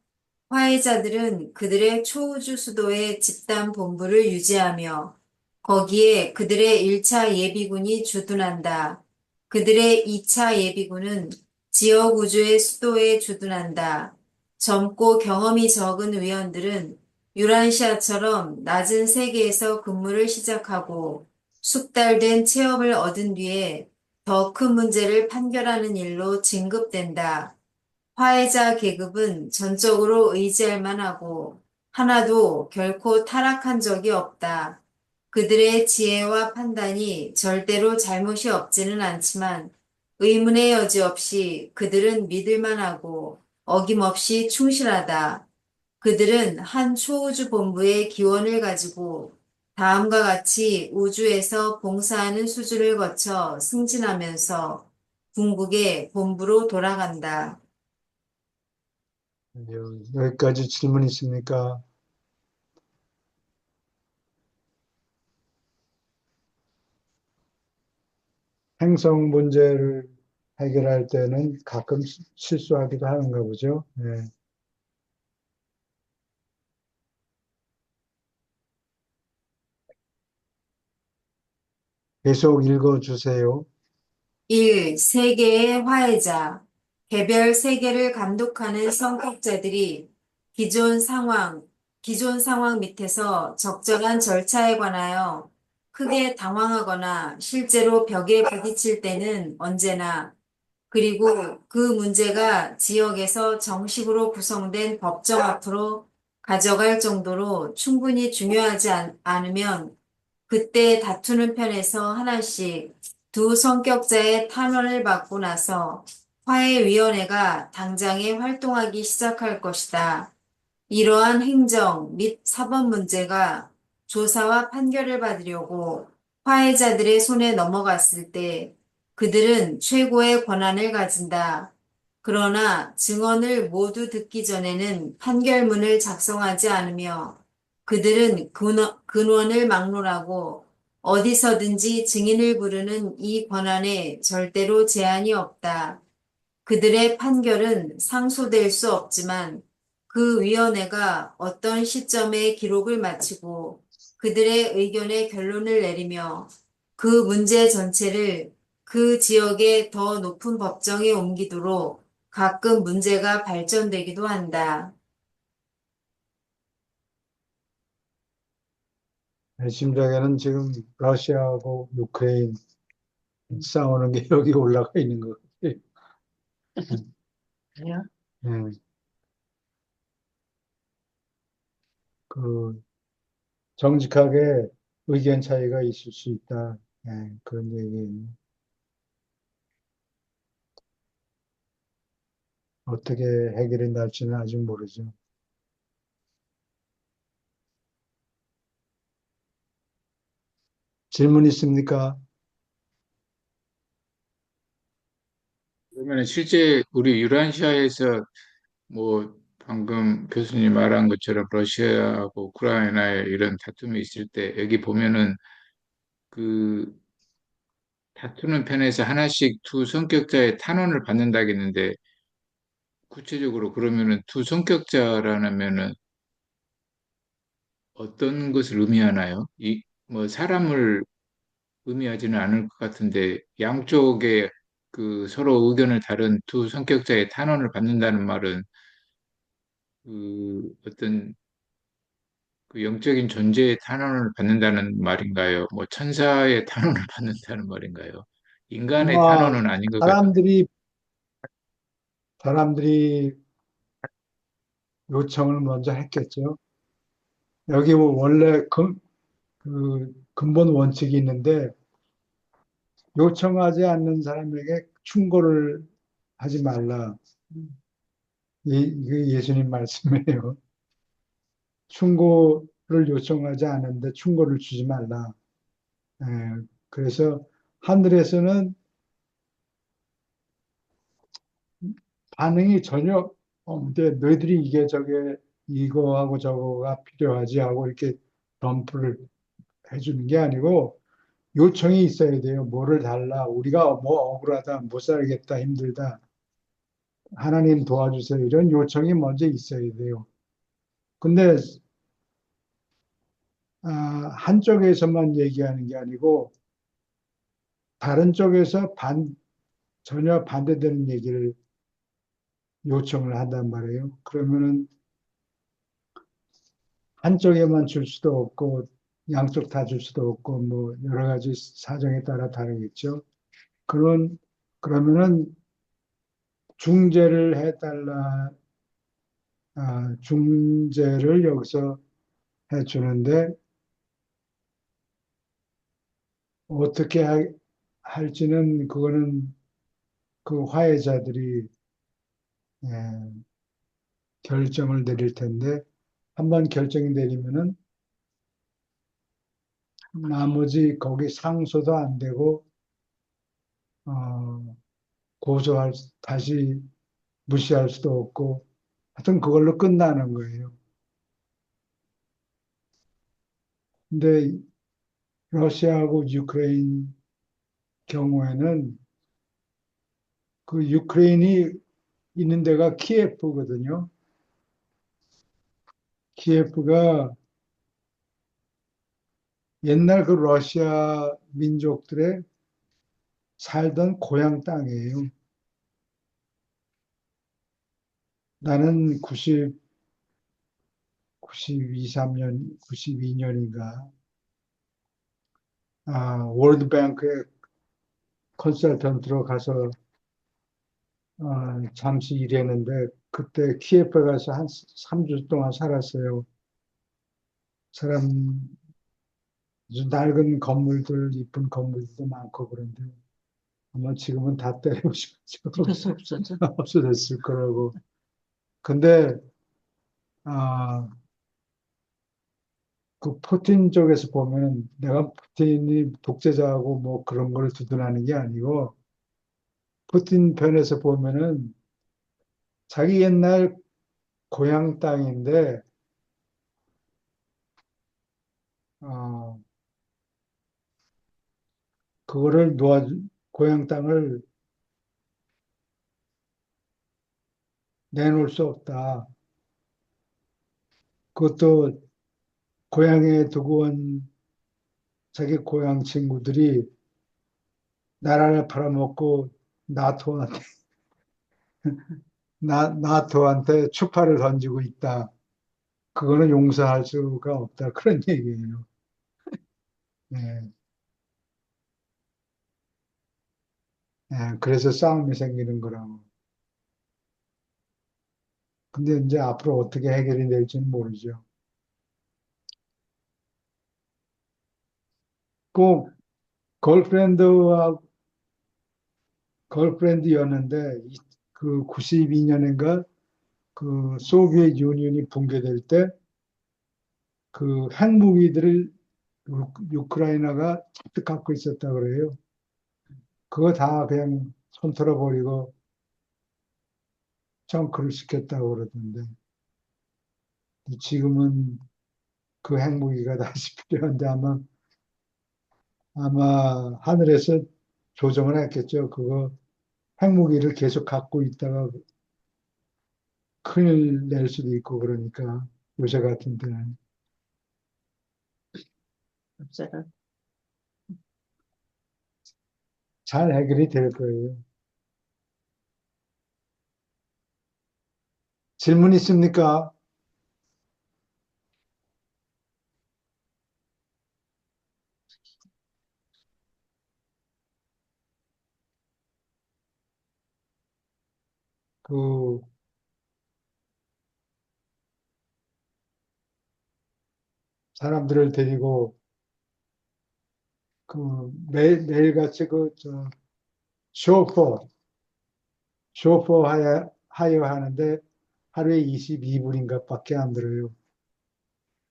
화해자들은 그들의 초우주 수도의 집단 본부를 유지하며 거기에 그들의 1차 예비군이 주둔한다. 그들의 2차 예비군은 지역 우주의 수도에 주둔한다. 젊고 경험이 적은 위원들은 유란시아처럼 낮은 세계에서 근무를 시작하고 숙달된 체험을 얻은 뒤에 더 큰 문제를 판결하는 일로 진급된다. 화해자 계급은 전적으로 의지할 만하고 하나도 결코 타락한 적이 없다. 그들의 지혜와 판단이 절대로 잘못이 없지는 않지만 의문의 여지 없이 그들은 믿을 만하고 어김없이 충실하다. 그들은 한 초우주 본부의 기원을 가지고 다음과 같이 우주에서 봉사하는 수준을 거쳐 승진하면서 궁극의 본부로 돌아간다. 여기까지 질문 있습니까? 행성 문제를 해결할 때는 가끔 실수하기도 하는가 보죠. 네. 계속 읽어주세요. 1. 세계의 화해자. 개별 세계를 감독하는 선택자들이 기존 상황, 기존 상황 밑에서 적절한 절차에 관하여 크게 당황하거나 실제로 벽에 부딪힐 때는 언제나 그리고 그 문제가 지역에서 정식으로 구성된 법정 앞으로 가져갈 정도로 충분히 중요하지 않으면 그때 다투는 편에서 하나씩 두 성격자의 탄원을 받고 나서 화해위원회가 당장에 활동하기 시작할 것이다. 이러한 행정 및 사법 문제가 조사와 판결을 받으려고 화해자들의 손에 넘어갔을 때 그들은 최고의 권한을 가진다. 그러나 증언을 모두 듣기 전에는 판결문을 작성하지 않으며 그들은 근원을 막론하고 어디서든지 증인을 부르는 이 권한에 절대로 제한이 없다. 그들의 판결은 상소될 수 없지만 그 위원회가 어떤 시점에 기록을 마치고 그들의 의견의 결론을 내리며 그 문제 전체를 그 지역의 더 높은 법정에 옮기도록 가끔 문제가 발전되기도 한다. 내 심장에는 지금 러시아하고 우크레인 싸우는 게 여기 올라가 있는 것 같아요. 그래요? 네. 그 정직하게 의견 차이가 있을 수 있다. 네, 그런 얘기예요. 어떻게 해결이 날지는 아직 모르죠. 질문 있습니까? 그러면 실제 우리 유라시아에서 뭐 방금 교수님 말한 것처럼 러시아하고 우크라이나의 이런 다툼이 있을 때 여기 보면은 그 다투는 편에서 하나씩 두 성격자의 탄원을 받는다겠는데 구체적으로 그러면은 두 성격자라면은 어떤 것을 의미하나요? 이 뭐 사람을 의미하지는 않을 것 같은데 양쪽에 그 서로 의견을 다른 두 성격자의 탄원을 받는다는 말은 그 어떤 그 영적인 존재의 탄원을 받는다는 말인가요? 뭐 천사의 탄원을 받는다는 말인가요? 인간의 아마 탄원은 아닌 것 같은데. 사람들이, 사람들이 요청을 먼저 했겠죠. 여기 뭐 원래 그 근본 원칙이 있는데 요청하지 않는 사람에게 충고를 하지 말라. 이게 예수님 말씀이에요. 충고를 요청하지 않는데 충고를 주지 말라. 예, 그래서 하늘에서는 반응이 전혀 없는데 너희들이 이게 저게 이거하고 저거가 필요하지 하고 이렇게 덤프를 해주는 게 아니고 요청이 있어야 돼요. 뭐를 달라. 우리가 뭐 억울하다. 못 살겠다. 힘들다. 하나님 도와주세요. 이런 요청이 먼저 있어야 돼요. 근데 한쪽에서만 얘기하는 게 아니고 다른 쪽에서 전혀 반대되는 얘기를 요청을 한단 말이에요. 그러면은 한쪽에만 줄 수도 없고 양쪽 다 줄 수도 없고 뭐 여러 가지 사정에 따라 다르겠죠. 그런 그러면은 중재를 해달라. 중재를 여기서 해주는데 어떻게 할지는 그거는 그 화해자들이 예, 결정을 내릴 텐데 한번 결정이 내리면은 나머지 거기 상소도 안 되고 어, 다시 무시할 수도 없고 하여튼 그걸로 끝나는 거예요. 근데 러시아하고 유크레인 경우에는 그 유크레인이 있는 데가 키예프거든요. 키예프가 옛날 그 러시아 민족들의 살던 고향 땅이에요. 나는 92, 3년, 92년인가, 월드뱅크에 컨설턴트로 가서 잠시 일했는데 그때 키예프에 가서 한 3주 동안 살았어요. 사람 아주 낡은 건물들, 이쁜 건물들도 많고 그런데 아마 지금은 다 때려부시고 그래서 없어져. 없어졌을 거라고. 근데 아, 그 푸틴 쪽에서 보면 내가 푸틴이 독재자하고 뭐 그런 걸 두둔하는 게 아니고 푸틴 편에서 보면은 자기 옛날 고향 땅인데 어, 그거를 고향 땅을 내놓을 수 없다. 그것도 고향에 두고 온 자기 고향 친구들이 나라를 팔아먹고 나토한테 나토한테 추파를 던지고 있다. 그거는 용서할 수가 없다. 그런 얘기예요. 예, 그래서 싸움이 생기는 거라고. 근데 이제 앞으로 어떻게 해결이 될지는 모르죠. 꼭 걸프렌드와 걸프렌드였는데 그 92년인가 그 소비에트 유니언이 붕괴될 때 그 핵무기들을 우크라이나가 잔뜩 갖고 있었다 그래요. 그거 다 그냥 손털어 버리고 정크를 시켰다고 그러던데 지금은 그 핵무기가 다시 필요한데 아마 하늘에서 조정을 했겠죠. 그거 핵무기를 계속 갖고 있다가 큰일 낼 수도 있고 그러니까 요새 같은 때는 없애라. 잘 해결이 될 거예요. 질문 있습니까? 그 사람들을 데리고 그 매일같이 쇼퍼 하여 하는데 하루에 22불인가 밖에 안 들어요.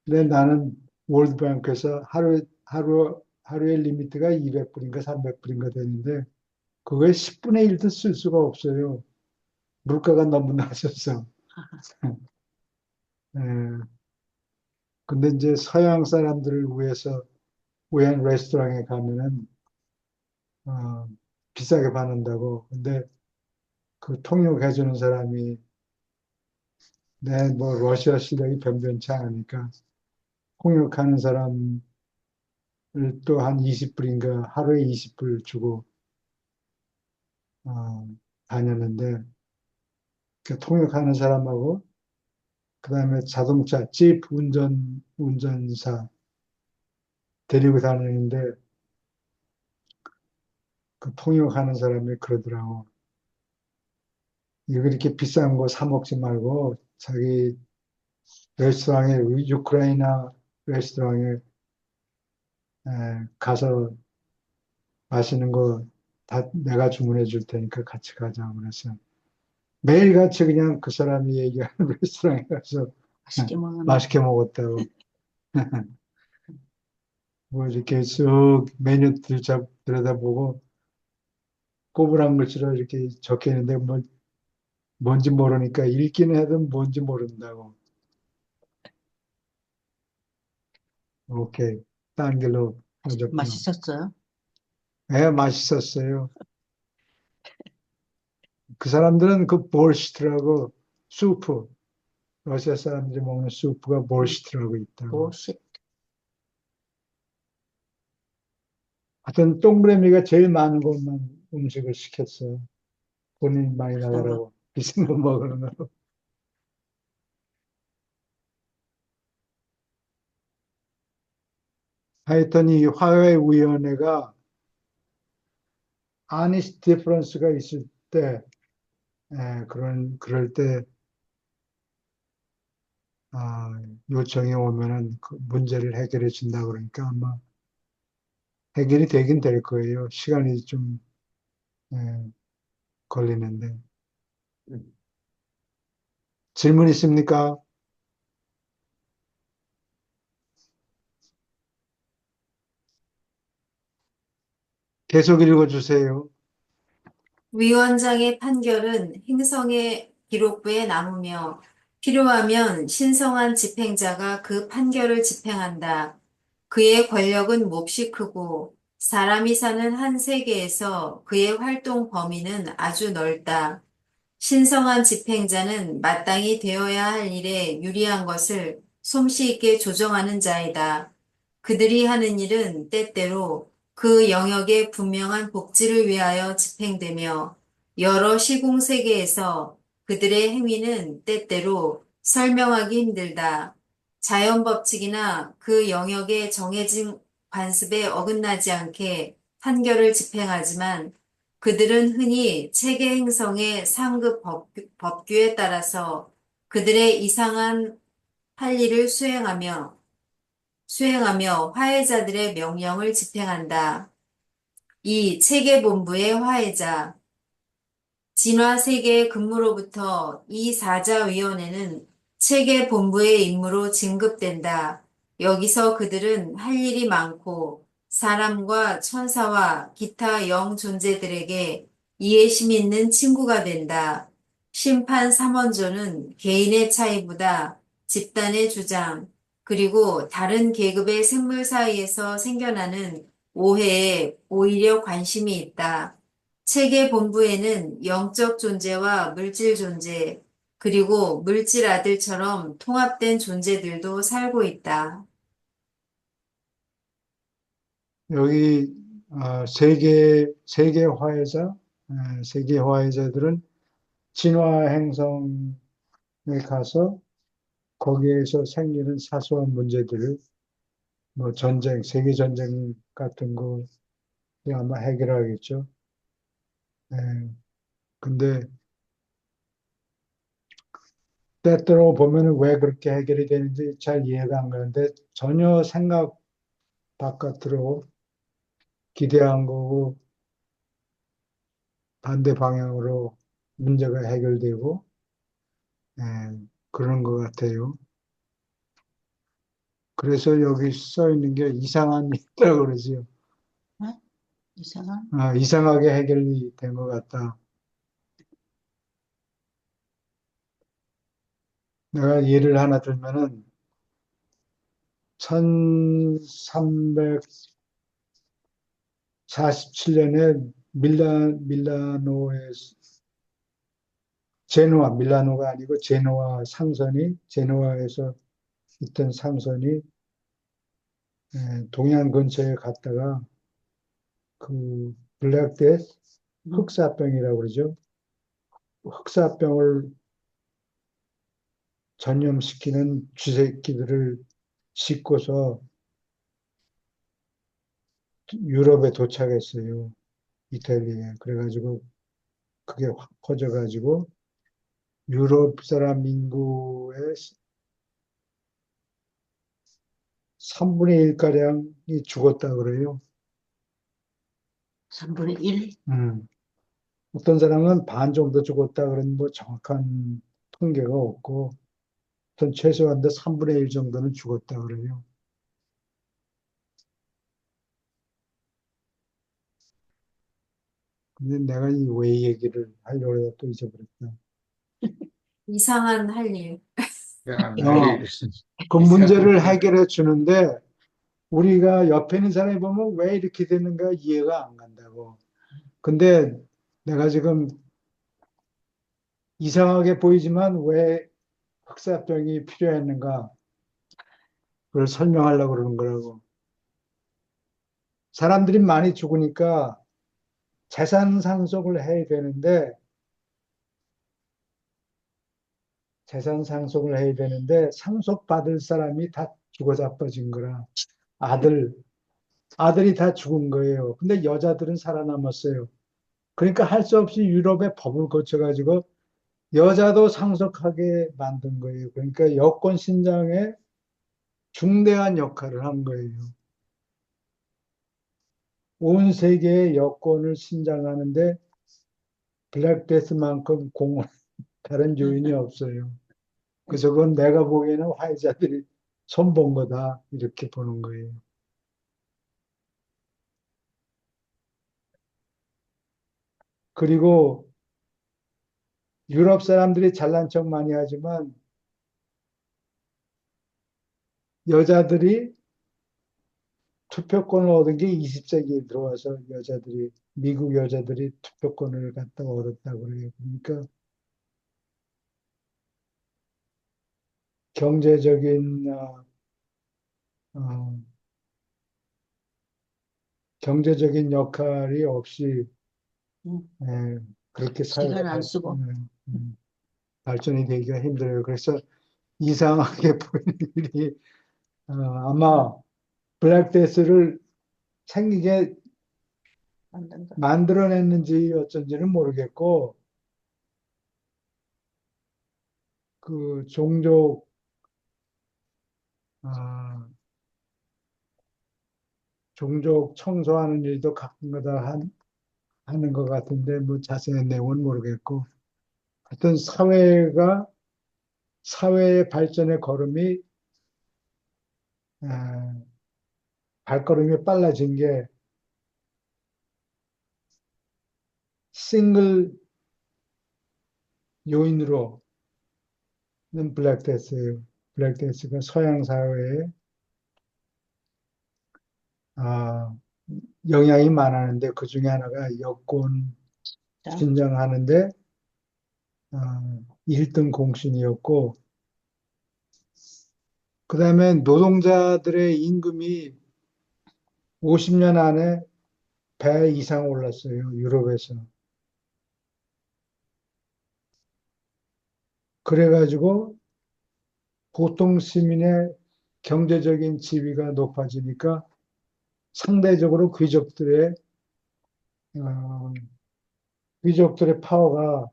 근데 나는 월드뱅크에서 하루에 리미트가 200불인가 300불인가 되는데 그거에 10분의 1도 쓸 수가 없어요. 물가가 너무 낮아서. 예. 근데 이제 서양 사람들을 위한 레스토랑에 가면은 어, 비싸게 받는다고. 근데 그 통역해주는 사람이 뭐 러시아 실력이 변변치 않으니까 통역하는 사람을 또 한 20불인가 하루에 20불 주고 어, 다녔는데 그 통역하는 사람하고 그다음에 자동차 집 운전사 데리고 다니는데 그 통역하는 사람이 그러더라고. 이거 이렇게 비싼 거 사 먹지 말고 자기 레스토랑에 우크라이나 레스토랑에 가서 맛있는 거 다 내가 주문해 줄 테니까 같이 가자 그래서 매일같이 그냥 그 사람이 얘기하는 레스토랑에 가서 맛있게 먹었네. 맛있게 먹었다고. 뭐 이렇게 쑥 메뉴 들여다보고 꼬부랑 글씨로 이렇게 적혀 있는데 뭐 뭔지 모르니까 읽기는 해도 뭔지 모른다고. 오케이. 딴 길로 빠졌구나. 맛있었어요? 네, 맛있었어요. 그 사람들은 그 보르시트라고 수프, 러시아 사람들이 먹는 수프가 보르시트라고 있다고. 무엇이? 하여튼 동그라미가 제일 많은 것만 음식을 시켰어요. 돈이 많이 비싼 거. 나가라고. 비싼 거 먹으려고. 하여튼 이 화해위원회가 아니스 디퍼런스가 있을 때, 그럴 때, 요청이 오면은 그 문제를 해결해 준다 그러니까 아마 해결이 되긴 될 거예요. 시간이 좀, 예, 걸리는데. 질문 있습니까? 계속 읽어주세요. 위원장의 판결은 행성의 기록부에 남으며 필요하면 신성한 집행자가 그 판결을 집행한다. 그의 권력은 몹시 크고 사람이 사는 한 세계에서 그의 활동 범위는 아주 넓다. 신성한 집행자는 마땅히 되어야 할 일에 유리한 것을 솜씨 있게 조정하는 자이다. 그들이 하는 일은 때때로 그 영역의 분명한 복지를 위하여 집행되며 여러 시공 세계에서 그들의 행위는 때때로 설명하기 힘들다. 자연 법칙이나 그 영역의 정해진 관습에 어긋나지 않게 판결을 집행하지만 그들은 흔히 체계 행성의 상급 법규에 따라서 그들의 이상한 할 일을 수행하며 화해자들의 명령을 집행한다. 이 체계본부의 화해자, 진화세계의 근무로부터 이 사자위원회는 체계본부의 임무로 진급된다. 여기서 그들은 할 일이 많고 사람과 천사와 기타 영 존재들에게 이해심 있는 친구가 된다. 심판 3원조는 개인의 차이보다 집단의 주장, 그리고 다른 계급의 생물 사이에서 생겨나는 오해에 오히려 관심이 있다. 체계 본부에는 영적 존재와 물질 존재, 그리고 물질 아들처럼 통합된 존재들도 살고 있다. 여기 세계 화해자들은 진화 행성에 가서 거기에서 생기는 사소한 문제들을 뭐 전쟁, 세계 전쟁 같은 거 아마 해결하겠죠. 예, 근데 때때로 보면은 왜 그렇게 해결이 되는지 잘 이해가 안 가는데 전혀 생각 바깥으로 기대한 거고 반대 방향으로 문제가 해결되고 예, 그런 것 같아요. 그래서 여기 써 있는 게 이상한 일이라고 그러지요. 네? 이상한? 이상하게 해결이 된 것 같다. 내가 예를 하나 들면은 1347년에 밀라노에 제노아, 밀라노가 아니고 제노아에서 있던 상선이 동양 근처에 갔다가 그 블랙데스 음. 흑사병이라고 그러죠. 흑사병을 전염시키는 쥐새끼들을 싣고서 유럽에 도착했어요. 이탈리아에. 그래가지고 그게 확 퍼져가지고 유럽 사람 인구의 3분의 1가량이 죽었다 그래요. 3분의 1? 음. 어떤 사람은 반 정도 죽었다 그런 뭐 정확한 통계가 없고, 전 최소한도 3분의 1 정도는 죽었다 그래요. 근데 내가 이 왜 얘기를 하려고 하다 또 잊어버렸다. 이상한 할 일. 그냥 어, 난리 그 문제를 해결해 주는데 우리가 옆에 있는 사람이 보면 왜 이렇게 되는가 이해가 안 간다고. 근데 내가 지금 이상하게 보이지만 왜 흑사병이 필요했는가 그걸 설명하려고 그러는 거라고. 사람들이 많이 죽으니까 재산 상속을 해야 되는데 상속받을 사람이 다 죽어 자빠진 거라. 아들, 아들이 다 죽은 거예요. 근데 여자들은 살아남았어요. 그러니까 할 수 없이 유럽의 법을 거쳐가지고 여자도 상속하게 만든 거예요. 그러니까 여권 신장에 중대한 역할을 한 거예요. 온 세계의 여권을 신장하는데 블랙데스만큼 공헌 다른 요인이 없어요. 그래서 그건 내가 보기에는 화해자들이 손본 거다 이렇게 보는 거예요. 그리고 유럽 사람들이 잘난 척 많이 하지만 여자들이 투표권을 얻은 게 20세기에 들어와서 미국 여자들이 투표권을 갖다가 얻었다고 그래요. 그러니까 경제적인, 어, 경제적인 역할이 없이 음. 예, 그렇게 사회가 시간 안 쓰고. 발전이 되기가 힘들어요. 그래서 이상하게 보이는 일이 아마 블랙데스를 생기게 만든다. 만들어냈는지 어쩐지는 모르겠고 그 아, 종족 청소하는 일도 가끔가다 하는 것 같은데 뭐 자세한 내용은 모르겠고 하여튼 사회의 발전의 아, 발걸음이 빨라진 게 싱글 요인으로는 블랙데스예요. 블랙데스가 서양 사회에 아, 영향이 많았는데 그 중에 하나가 여권 자, 신장하는데 1등 공신이었고 그다음에 노동자들의 임금이 50년 안에 배 이상 올랐어요. 유럽에서. 그래가지고 보통 시민의 경제적인 지위가 높아지니까 상대적으로 어, 귀족들의 파워가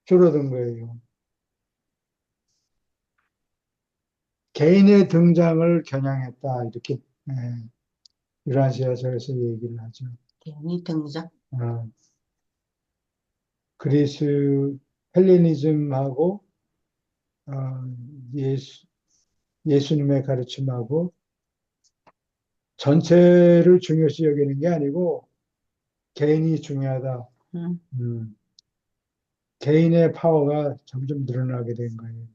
줄어든 거예요. 개인의 등장을 겨냥했다. 이렇게 유라시아서에서 얘기를 하죠. 개인이 등장. 어, 그리스 헬레니즘하고 어, 예수, 예수님의 가르침하고 전체를 중요시 여기는 게 아니고 개인이 중요하다. 음. 음, 개인의 파워가 점점 늘어나게 된 거예요.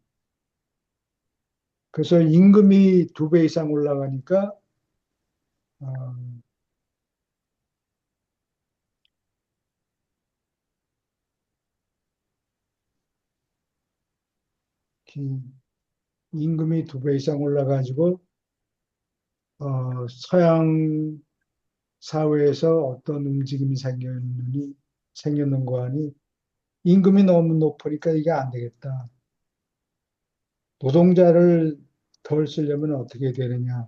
그래서 임금이 2배 이상 올라가니까 어, 이 임금이 2배 이상 올라가지고 서양 사회에서 어떤 움직임이 생겼는가 하니 임금이 너무 높으니까 이게 안 되겠다. 노동자를 덜 쓰려면 어떻게 되느냐?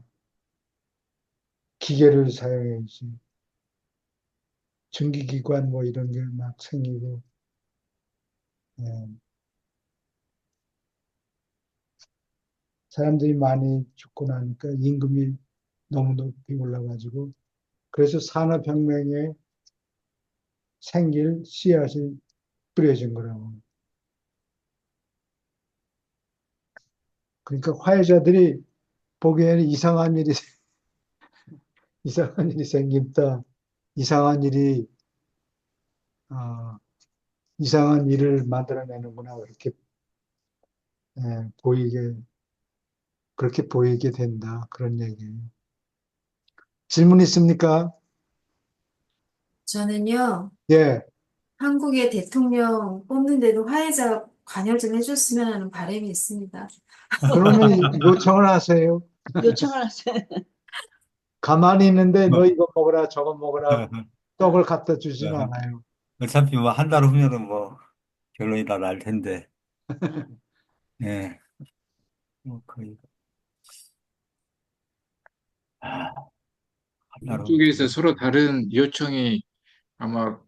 기계를 사용해야지. 증기기관 뭐 이런 게 막 생기고, 예. 사람들이 많이 죽고 나니까 임금이 너무 높이 올라가지고, 그래서 산업혁명에 생길 씨앗이 뿌려진 거라고. 그러니까 화해자들이 보기에는 이상한 일이 생긴다. 이상한 일이, 어, 이상한 일을 만들어내는구나. 예, 그렇게 보이게 된다. 그런 얘기예요. 질문 있습니까? 저는요, 예. 한국의 대통령 뽑는데도 화해자 관여 좀 해줬으면 하는 바람이 있습니다. 그러면 요청을 하세요. 요청을 하세요. 가만히 있는데 너 뭐, 이거 먹어라, 저거 먹어라, 떡을 갖다 주지는 않아요. 어차피 뭐 한 달 후면은 뭐 결론이 다 날 텐데. 예. 뭐 거의 한 달 후면 양쪽에서 결론. 서로 다른 요청이 아마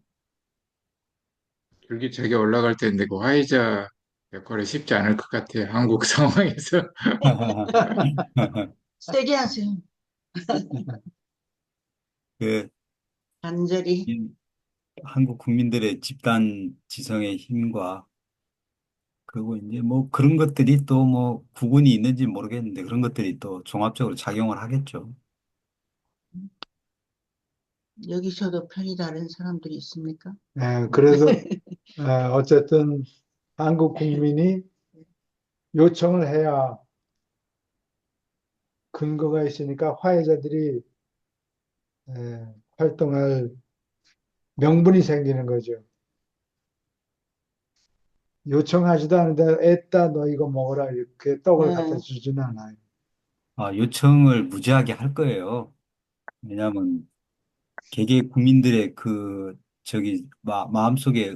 줄기차게 올라갈 텐데 그 화해자 역할이 쉽지 않을 것 같아요. 한국 상황에서. 세게 하세요. 그 간절히. 이 한국 국민들의 집단 지성의 힘과 그리고 이제 뭐 그런 것들이 또 뭐 구분이 있는지 모르겠는데 그런 것들이 또 종합적으로 작용을 하겠죠. 여기서도 편이 다른 사람들이 있습니까? 예, 그래서 어쨌든 한국 국민이 요청을 해야 근거가 있으니까 화해자들이 활동할 명분이 생기는 거죠. 요청하지도 않은데 애따 너 이거 먹어라 이렇게 떡을 갖다 네. 주지는 않아요. 아, 요청을 무지하게 할 거예요. 왜냐하면 개개 국민들의 그 저기 마음속에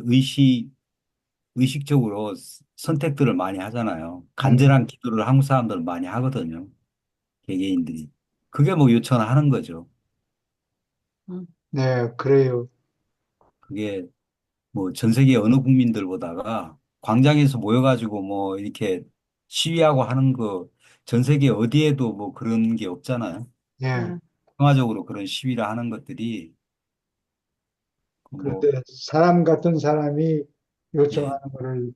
의식적으로 선택들을 많이 하잖아요. 음, 간절한 기도를 한국 사람들은 많이 하거든요. 개개인들이. 그게 뭐 요청을 하는 거죠. 음, 네, 그래요. 그게 뭐 전 세계 어느 국민들보다가 광장에서 모여가지고 뭐 이렇게 시위하고 하는 거 전 세계 어디에도 뭐 그런 게 없잖아요. 예. 네. 평화적으로 그런 시위를 하는 것들이 뭐, 그런데 사람 같은 사람이 예, 요청하는 거를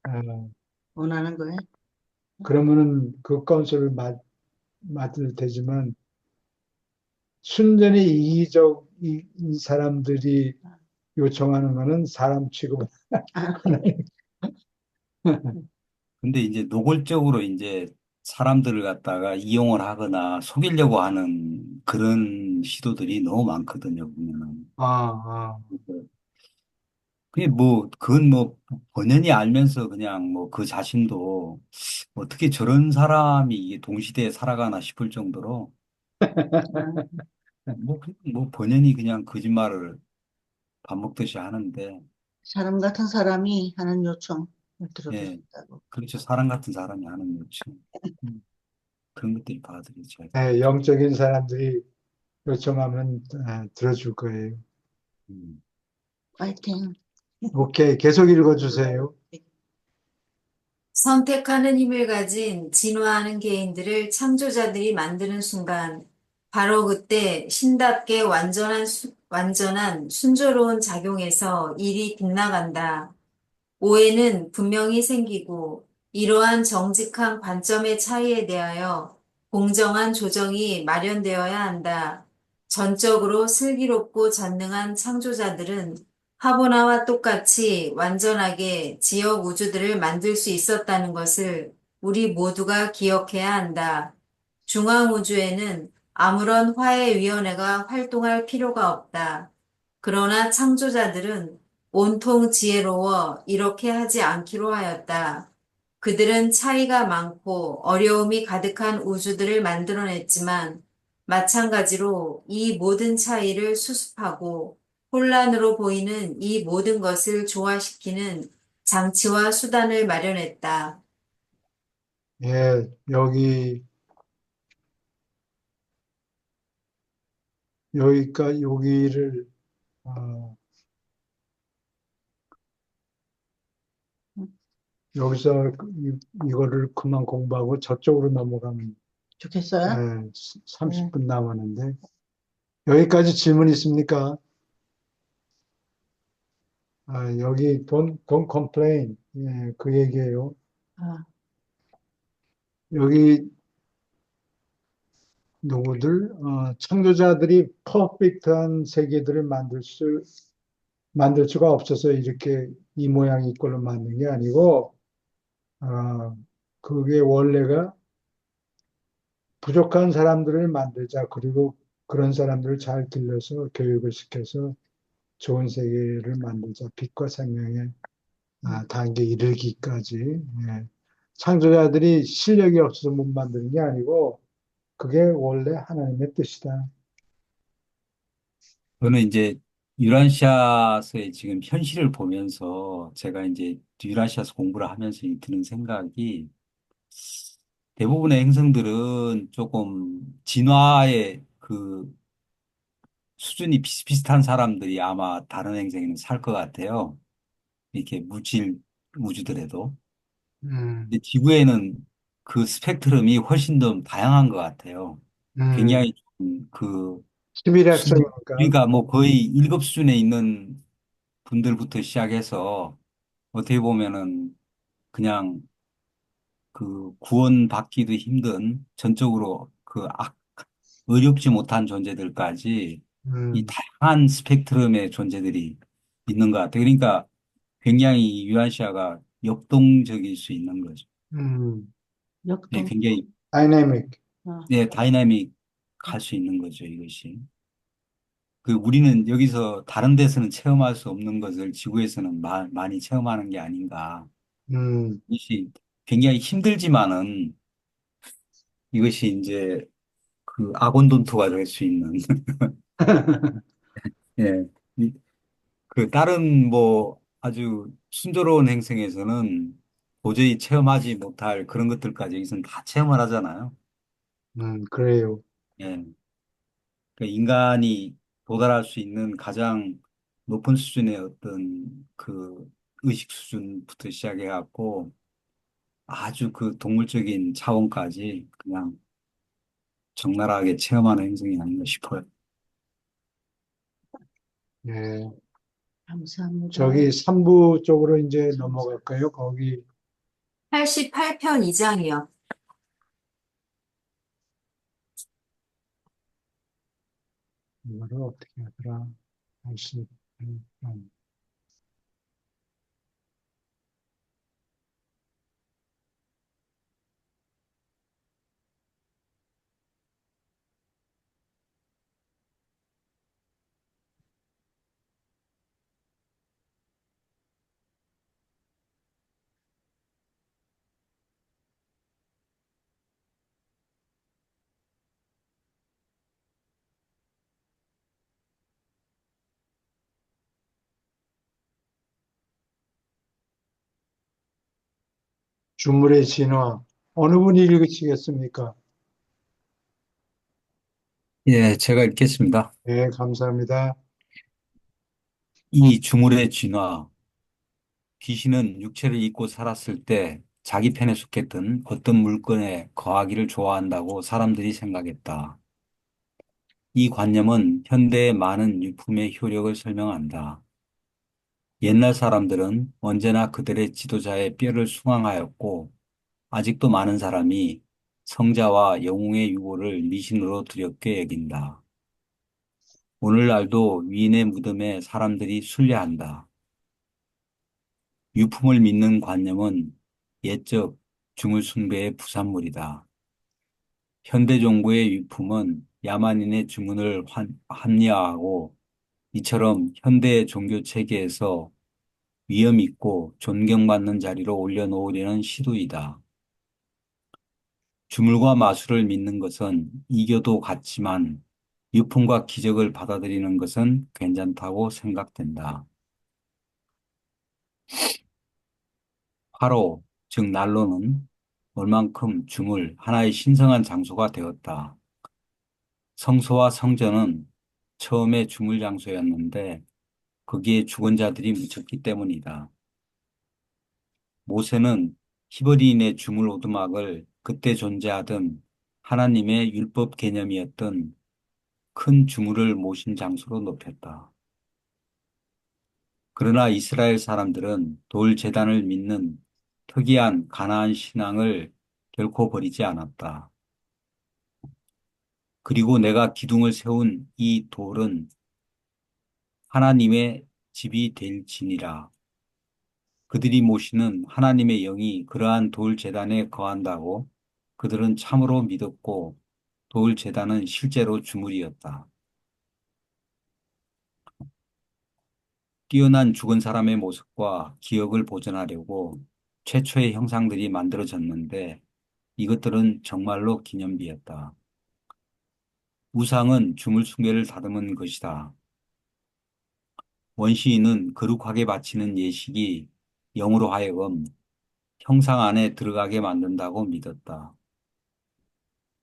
어, 원하는 거예요. 그러면은 그 건수를 맡을 테지만 순전히 이기적인 사람들이 요청하는 거는 사람 취급 아, 하나님. 근데 이제 노골적으로 이제 사람들을 갖다가 이용을 하거나 속이려고 하는 그런 시도들이 너무 많거든요, 보면은. 아, 아. 그게 뭐, 그건 뭐, 본연이 알면서 그냥 뭐 그 자신도 어떻게 저런 사람이 이게 동시대에 살아가나 싶을 정도로 아, 뭐 본연이 그냥 거짓말을 밥 먹듯이 하는데, 사람 같은 사람이 하는 요청을 예, 들어주겠다고. 그렇죠. 사람 같은 사람이 하는 요청. 그런 것들이 받아들여져야 되겠죠. 영적인 사람들이 요청하면 들어줄 거예요. 음. 파이팅. 오케이, 계속 읽어주세요. 선택하는 힘을 가진 진화하는 개인들을 창조자들이 만드는 순간, 바로 그때 신답게 완전한 순조로운 작용에서 일이 빗나간다. 오해는 분명히 생기고 이러한 정직한 관점의 차이에 대하여 공정한 조정이 마련되어야 한다. 전적으로 슬기롭고 전능한 창조자들은 하보나와 똑같이 완전하게 지역 우주들을 만들 수 있었다는 것을 우리 모두가 기억해야 한다. 중앙 우주에는 아무런 화해위원회가 활동할 필요가 없다. 그러나 창조자들은 온통 지혜로워 이렇게 하지 않기로 하였다. 그들은 차이가 많고 어려움이 가득한 우주들을 만들어냈지만 마찬가지로 이 모든 차이를 수습하고 혼란으로 보이는 이 모든 것을 조화시키는 장치와 수단을 마련했다. 예, 여기를, 어, 여기서 이거를 그만 공부하고 저쪽으로 넘어가면, 좋겠어요? 30분 남았는데, 여기까지 질문 있습니까? 여기 don't complain. 예, 그 얘기예요. 아, 여기 누구들, 창조자들이 퍼펙트한 세계들을 만들 수가 없어서 이렇게 이 모양 이 꼴로 만든 게 아니고, 어, 그게 원래가 부족한 사람들을 만들자. 그리고 그런 사람들을 잘 길러서 교육을 시켜서 좋은 세계를 만들자. 빛과 생명의 단계에 이르기까지. 예. 창조자들이 실력이 없어서 못 만드는 게 아니고, 그게 원래 하나님의 뜻이다. 저는 이제 유라시아서의 지금 현실을 보면서 제가 이제 유라시아서 공부를 하면서 드는 생각이 대부분의 행성들은 조금 진화의 그 수준이 비슷비슷한 사람들이 아마 다른 행성에는 살 것 같아요. 이렇게 물질 우주들에도. 음, 근데 지구에는 그 스펙트럼이 훨씬 더 다양한 것 같아요. 음, 굉장히 좀그 11학생이니까. 그러니까 뭐 거의 1급 수준에 있는 분들부터 시작해서 어떻게 보면은 그냥 그 구원받기도 힘든 전적으로 의롭지 못한 존재들까지 이 음, 다양한 스펙트럼의 존재들이 있는 것 같아요. 그러니까 굉장히 유아시아가 역동적일 수 있는 거죠. 음, 네, 역동. 굉장히 다이내믹. 아, 네, 다이나믹 할 수 있는 거죠, 이것이. 그 우리는 여기서 다른 데서는 체험할 수 없는 것을 지구에서는 많이 체험하는 게 아닌가. 음, 이것이 굉장히 힘들지만은 이것이 이제 그 아곤돈토가 될 수 있는 예. 그 다른 뭐 아주 순조로운 행성에서는 도저히 체험하지 못할 그런 것들까지 여기서는 다 체험을 하잖아요. 그래요. 예. 그 인간이 도달할 수 있는 가장 높은 수준의 어떤 그 의식 수준부터 시작해 갖고 아주 그 동물적인 차원까지 그냥 적나라하게 체험하는 행성이 아닌가 싶어요. 예. 감사합니다. 저기 3부 쪽으로 이제 넘어갈까요? 거기 88편 2장이요. 이거를 어떻게 하더라? 다시, 주물의 진화. 어느 분이 읽으시겠습니까? 예, 제가 읽겠습니다. 네, 감사합니다. 이 주물의 진화, 귀신은 육체를 입고 살았을 때 자기 편에 속했던 어떤 물건에 거하기를 좋아한다고 사람들이 생각했다. 이 관념은 현대의 많은 유품의 효력을 설명한다. 옛날 사람들은 언제나 그들의 지도자의 뼈를 숭앙하였고, 아직도 많은 사람이 성자와 영웅의 유골을 미신으로 두렵게 여긴다. 오늘날도 위인의 무덤에 사람들이 순례한다. 유품을 믿는 관념은 옛적 중을 숭배의 부산물이다. 현대 종교의 유품은 야만인의 주문을 합리화하고 이처럼 현대 종교 체계에서 위험 있고 존경받는 자리로 올려놓으려는 시도이다. 주물과 마술을 믿는 것은 이교도 같지만 유품과 기적을 받아들이는 것은 괜찮다고 생각된다. 화로, 즉 난로는 얼만큼 주물, 하나의 신성한 장소가 되었다. 성소와 성전은 처음에 주물 장소였는데 거기에 죽은 자들이 묻혔기 때문이다. 모세는 히브리인의 주물 오두막을 그때 존재하던 하나님의 율법 개념이었던 큰 주물을 모신 장소로 높였다. 그러나 이스라엘 사람들은 돌 제단을 믿는 특이한 가나안 신앙을 결코 버리지 않았다. 그리고 내가 기둥을 세운 이 돌은 하나님의 집이 될지니라. 그들이 모시는 하나님의 영이 그러한 돌 제단에 거한다고 그들은 참으로 믿었고 돌 제단은 실제로 주물이었다. 뛰어난 죽은 사람의 모습과 기억을 보존하려고 최초의 형상들이 만들어졌는데 이것들은 정말로 기념비였다. 우상은 주물 숭배를 다듬은 것이다. 원시인은 거룩하게 바치는 예식이 영으로 하여금 형상 안에 들어가게 만든다고 믿었다.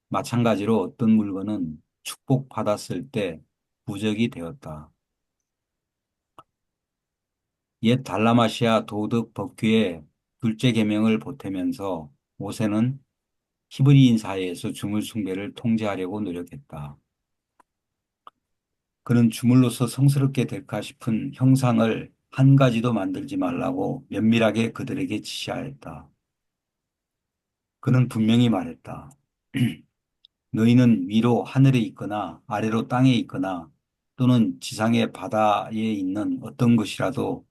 마찬가지로 어떤 물건은 축복받았을 때 부적이 되었다. 옛 달라마시아 도덕 법규의 둘째 계명을 보태면서 모세는 히브리인 사이에서 주물 숭배를 통제하려고 노력했다. 그는 주물로서 성스럽게 될까 싶은 형상을 한 가지도 만들지 말라고 면밀하게 그들에게 지시하였다. 그는 분명히 말했다. 너희는 위로 하늘에 있거나 아래로 땅에 있거나 또는 지상의 바다에 있는 어떤 것이라도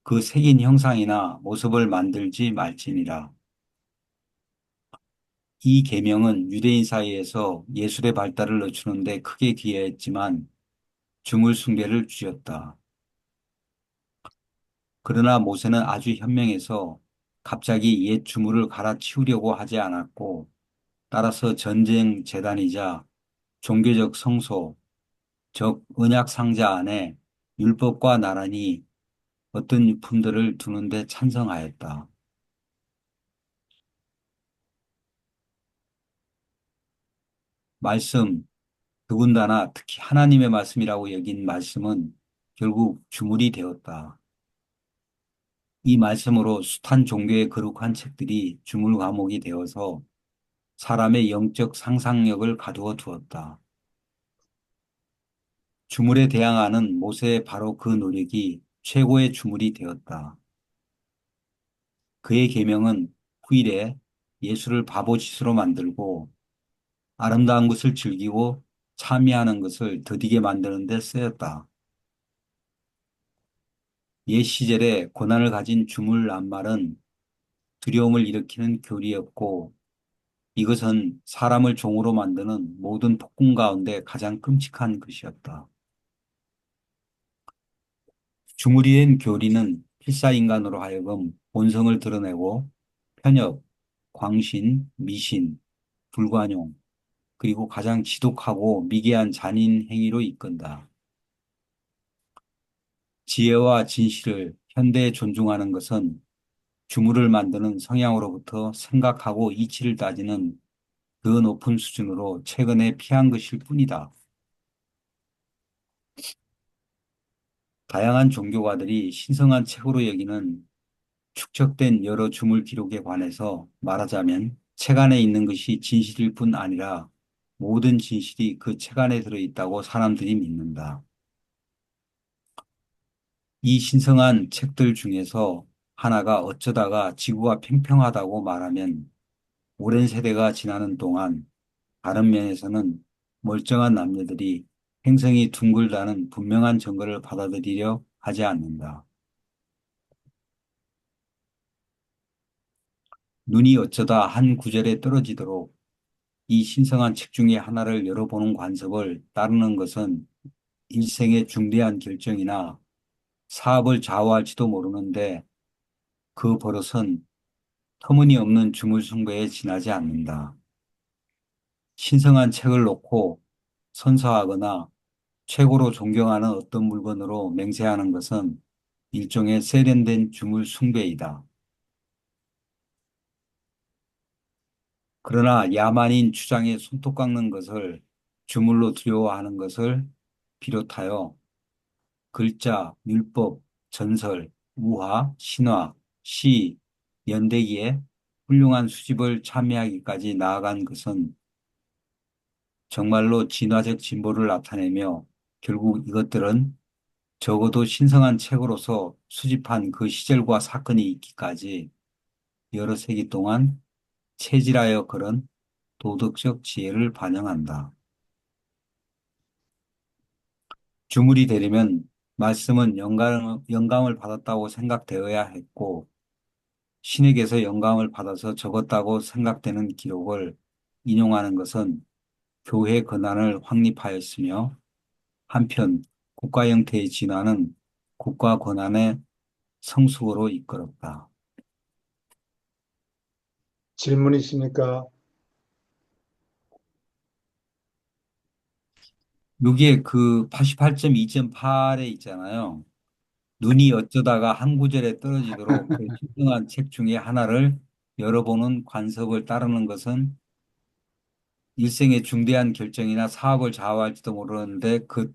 그 새긴 형상이나 모습을 만들지 말지니라. 이 계명은 유대인 사이에서 예술의 발달을 늦추는데 크게 기여했지만 주물 숭배를 줄였다. 그러나 모세는 아주 현명해서 갑자기 옛 주물을 갈아치우려고 하지 않았고 따라서 전쟁 제단이자 종교적 성소, 즉 언약 상자 안에 율법과 나란히 어떤 유품들을 두는데 찬성하였다. 말씀, 더군다나 특히 하나님의 말씀이라고 여긴 말씀은 결국 주물이 되었다. 이 말씀으로 숱한 종교의 거룩한 책들이 주물 과목이 되어서 사람의 영적 상상력을 가두어 두었다. 주물에 대항하는 모세의 바로 그 노력이 최고의 주물이 되었다. 그의 계명은 후일에 예수를 바보짓으로 만들고 아름다운 것을 즐기고 참여하는 것을 더디게 만드는 데 쓰였다. 옛 시절에 고난을 가진 주물 낱말은 두려움을 일으키는 교리였고 이것은 사람을 종으로 만드는 모든 폭군 가운데 가장 끔찍한 것이었다. 주무리엔 교리는 필사인간으로 하여금 본성을 드러내고 편협, 광신, 미신, 불관용, 그리고 가장 지독하고 미개한 잔인 행위로 이끈다. 지혜와 진실을 현대에 존중하는 것은 주물을 만드는 성향으로부터 생각하고 이치를 따지는 더 높은 수준으로 최근에 피한 것일 뿐이다. 다양한 종교가들이 신성한 책으로 여기는 축적된 여러 주물 기록에 관해서 말하자면 책 안에 있는 것이 진실일 뿐 아니라 모든 진실이 그 책 안에 들어있다고 사람들이 믿는다. 이 신성한 책들 중에서 하나가 어쩌다가 지구가 평평하다고 말하면 오랜 세대가 지나는 동안 다른 면에서는 멀쩡한 남녀들이 행성이 둥글다는 분명한 증거를 받아들이려 하지 않는다. 눈이 어쩌다 한 구절에 떨어지도록 이 신성한 책 중에 하나를 열어보는 관습을 따르는 것은 일생의 중대한 결정이나 사업을 좌우할지도 모르는데 그 버릇은 터무니없는 주물숭배에 지나지 않는다. 신성한 책을 놓고 선서하거나 최고로 존경하는 어떤 물건으로 맹세하는 것은 일종의 세련된 주물숭배이다. 그러나 야만인 추장에 손톱 깎는 것을 주물로 두려워하는 것을 비롯하여 글자, 율법, 전설, 우화, 신화, 시, 연대기에 훌륭한 수집을 참여하기까지 나아간 것은 정말로 진화적 진보를 나타내며 결국 이것들은 적어도 신성한 책으로서 수집한 그 시절과 사건이 있기까지 여러 세기 동안 체질하여 그런 도덕적 지혜를 반영한다. 주물이 되려면 말씀은 영감을 받았다고 생각되어야 했고 신에게서 영감을 받아서 적었다고 생각되는 기록을 인용하는 것은 교회 권한을 확립하였으며 한편 국가 형태의 진화는 국가 권한의 성숙으로 이끌었다. 질문 있습니까? 여기에 그 88.2.8에 있잖아요. 눈이 어쩌다가 한 구절에 떨어지도록 그 신성한 책 중에 하나를 열어보는 관습을 따르는 것은 일생의 중대한 결정이나 사업을 좌우할지도 모르는데 그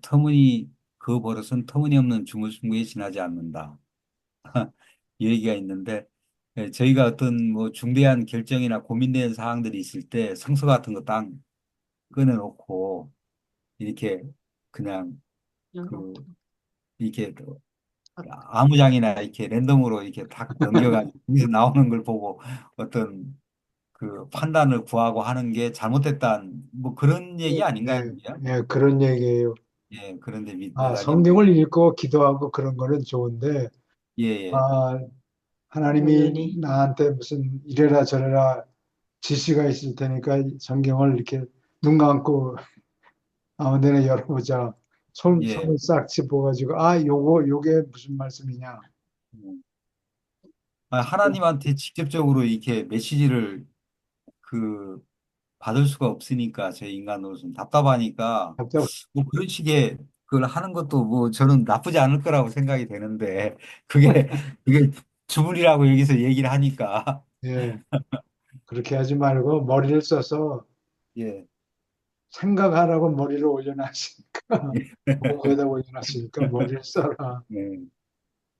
버릇은 터무니없는 주물승부에 지나지 않는다. 이 얘기가 있는데 저희가 어떤 뭐 중대한 결정이나 고민되는 사항들이 있을 때 성서 같은 거 딱 꺼내놓고 이렇게 그냥 그 이렇게 아무장이나 이렇게 랜덤으로 이렇게 탁 넘겨가지고 거기서 나오는 걸 보고 어떤 그 판단을 구하고 하는 게 잘못됐다는 뭐 그런 얘기 아닌가요, 예, 그죠? 예, 그런 얘기예요. 예, 그런데 아, 믿다가 성경을 읽고 기도하고 그런 거는 좋은데, 예, 예, 아, 하나님이 당연히. 나한테 무슨 이래라 저래라 지시가 있을 테니까 성경을 이렇게 눈 감고 아무 데나 열어보자. 예. 손을 싹 짚어가지고, 아, 요게 무슨 말씀이냐. 음. 하나님한테 직접적으로 이렇게 메시지를 그 받을 수가 없으니까 저희 인간으로서는 답답하니까 답답, 뭐 그런 식의 그걸 하는 것도 뭐 저는 나쁘지 않을 거라고 생각이 되는데 그게 그게 주문이라고 여기서 얘기를 하니까 예, 그렇게 하지 말고 머리를 써서 예. 생각하라고 머리를 올려놨으니까, 목에다 올려놨으니까 머리를 써라. 네.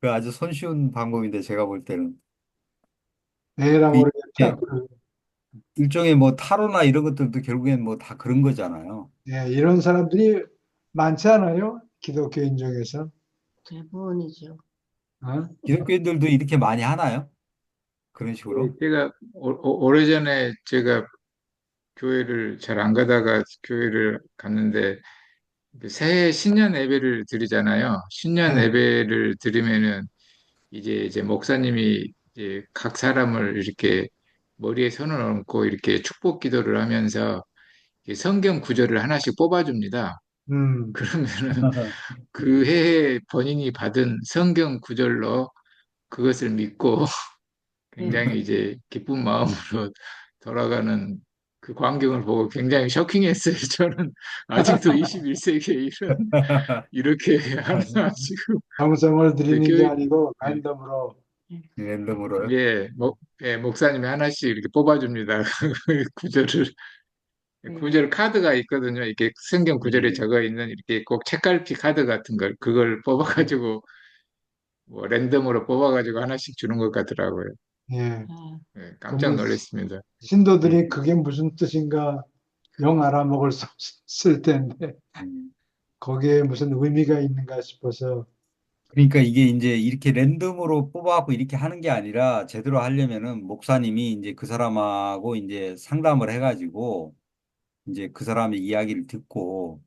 그 아주 손쉬운 방법인데 제가 볼 때는 에라 그 모르겠다. 이게 일종의 뭐 타로나 이런 것들도 결국엔 뭐 다 그런 거잖아요. 예, 이런 사람들이 많지 않아요? 기독교인 중에서. 대부분이죠. 어? 기독교인들도 이렇게 많이 하나요? 그런 식으로? 제가 오래전에 제가 교회를 잘 안 가다가 교회를 갔는데 그 새해 신년 예배를 드리잖아요. 신년 예. 예배를 드리면은 이제 목사님이 이제 각 사람을 이렇게 머리에 손을 얹고 이렇게 축복 기도를 하면서 이렇게 성경 구절을 하나씩 뽑아줍니다. 음, 그러면은 그 해에 본인이 받은 성경 구절로 그것을 믿고 네. 굉장히 이제 기쁜 마음으로 돌아가는 그 광경을 보고 굉장히 쇼킹했어요. 저는 아직도 21세기에 이렇게 하나 지금. 정성을 근데 드리는 게 아니고 랜덤으로. 랜덤으로요? 목사님이 하나씩 이렇게 뽑아줍니다. 구절을. 네. 구절 카드가 있거든요. 이렇게 성경 구절에 예. 적어 있는 이렇게 꼭 책갈피 카드 같은 걸 그걸 뽑아가지고 뭐 랜덤으로 뽑아가지고 하나씩 주는 것 같더라고요. 예. 아, 네, 깜짝 그러면 놀랐습니다. 신도들이 예. 그게 무슨 뜻인가 영 알아먹을 수 없을 텐데 음. 거기에 무슨 의미가 있는가 싶어서 그러니까 이게 이제 이렇게 랜덤으로 뽑아갖고 이렇게 하는 게 아니라 제대로 하려면은 목사님이 이제 그 사람하고 이제 상담을 해가지고 이제 그 사람의 이야기를 듣고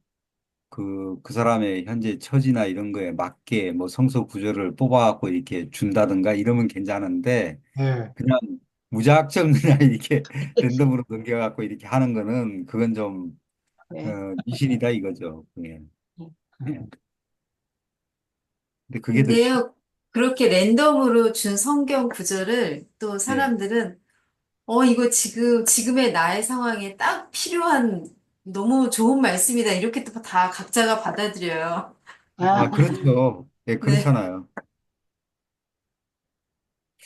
그 사람의 현재 처지나 이런 거에 맞게 뭐 성서 구절을 뽑아갖고 이렇게 준다든가 이러면 괜찮은데 예. 그냥 무작정 그냥 이렇게 랜덤으로 넘겨갖고 이렇게 하는 거는 그건 좀 네. 미신이다 이거죠. 예. 네. 예. 근데 그게 더 근데요, 그렇게 랜덤으로 준 성경 구절을 또 예. 사람들은, 이거 지금의 나의 상황에 딱 필요한 너무 좋은 말씀이다. 이렇게 또 다 각자가 받아들여요. 아, 아, 그렇죠. 예, 네. 그렇잖아요.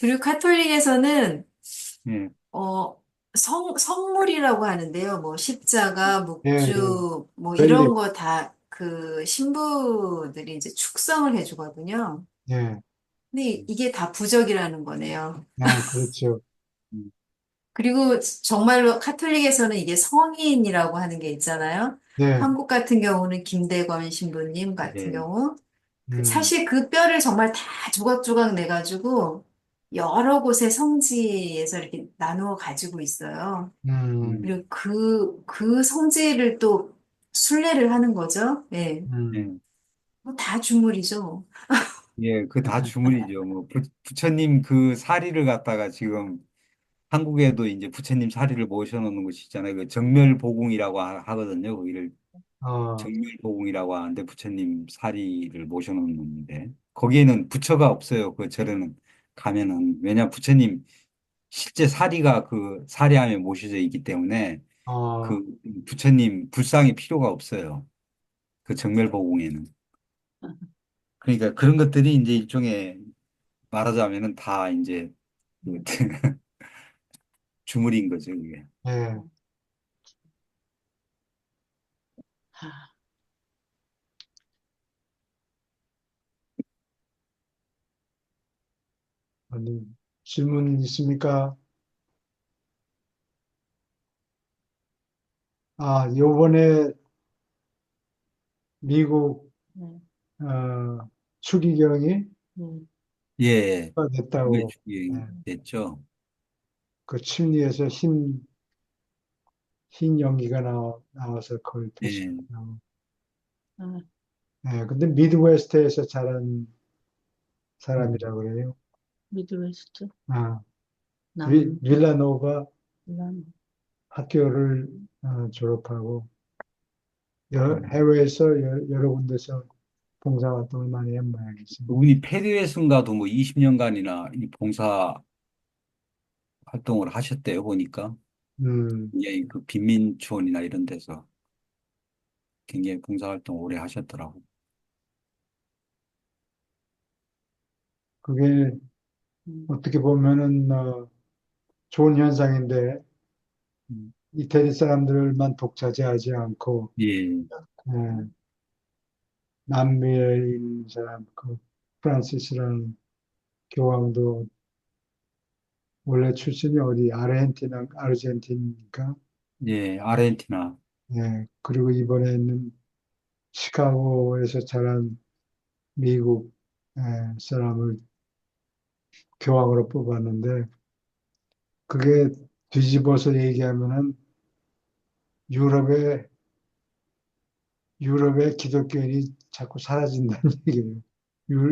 그리고 카톨릭에서는, 예, 성물이라고 하는데요. 뭐, 십자가, 예, 예. 묵주, 뭐, 이런 벨리, 거 다 그 신부들이 이제 축성을 해주거든요. 예, 근데 이게 다 부적이라는 거네요. 아, 그렇죠. 음, 그리고 정말로 카톨릭에서는 이게 성인이라고 하는 게 있잖아요. 예, 한국 같은 경우는 김대건 신부님 같은 예, 경우 음, 사실 그 뼈를 정말 다 조각조각 내가지고 여러 곳의 성지에서 이렇게 나누어 가지고 있어요. 음, 그리고 그 성지를 또 순례를 하는 거죠. 예. 음, 예, 뭐 다 주물이죠. 예, 그 다 주문이죠. 뭐 부처님 그 사리를 갖다가 지금 한국에도 이제 부처님 사리를 모셔놓는 곳이 있잖아요. 그 정멸보궁이라고 하거든요. 거기를 어, 정멸보궁이라고 하는데 부처님 사리를 모셔놓는데 거기에는 부처가 없어요. 그 절에는 가면은 왜냐 부처님 실제 사리가 그 사리함에 모셔져 있기 때문에 어, 그 부처님 불상이 필요가 없어요. 그 정멸보궁에는. 그러니까 그런 것들이 이제 일종의 말하자면은 다 이제 그 주물인 거죠, 그게. 예. 아, 아니, 질문 있습니까? 아, 요번에 미국, 네, 추기경이 네. 예, 그게 됐다고, 주기 예. 됐죠. 그 침리에서 흰 연기가 나와서 그걸 예, 보시고. 아, 예, 근데 미드웨스트에서 자란 음, 사람이라고 그래요. 미드웨스트, 아, 남, 빌라노바 남, 학교를 졸업하고 음. 해외에서 여러 군데서 봉사활동을 많이 한 모양이죠. 그분이 페르웨순가도 뭐 20년간이나 이 봉사 활동을 하셨대요, 보니까. 음, 굉장히 그 빈민촌이나 이런 데서 굉장히 봉사 활동 오래 하셨더라고. 그게 음, 어떻게 보면은 좋은 현상인데 음. 이태리 사람들만 독차지하지 않고 예, 예, 남미에 있는 사람, 그 프란시스라는 교황도 원래 출신이 어디 아르헨티나니까 예, 아르헨티나. 예, 그리고 이번에 있는 시카고에서 자란 미국 예, 사람을 교황으로 뽑았는데 그게 뒤집어서 얘기하면은 유럽의 유럽의 기독교인이 자꾸 사라진다는 얘기예요.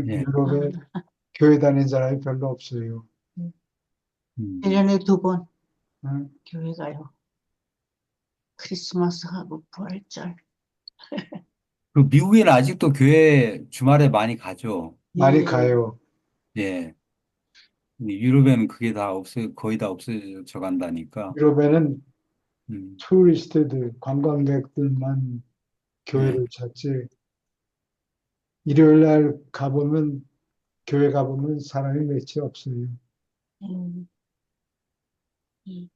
예, 유럽에 아, 교회 다니는 사람이 별로 없어요. 음. 음. 1년에 2번 예, 교회 가요. 크리스마스하고 부활절. 그 미국에는 아직도 교회 주말에 많이 가죠. 많이 예, 가요. 예. 유럽에는 그게 다 거의 다 없어져 간다니까. 유럽에는 음, 투리스트들, 관광객들만 예, 교회를 찾지. 일요일 날 가보면, 교회 가보면 사람이 몇이 없어요. 음, 이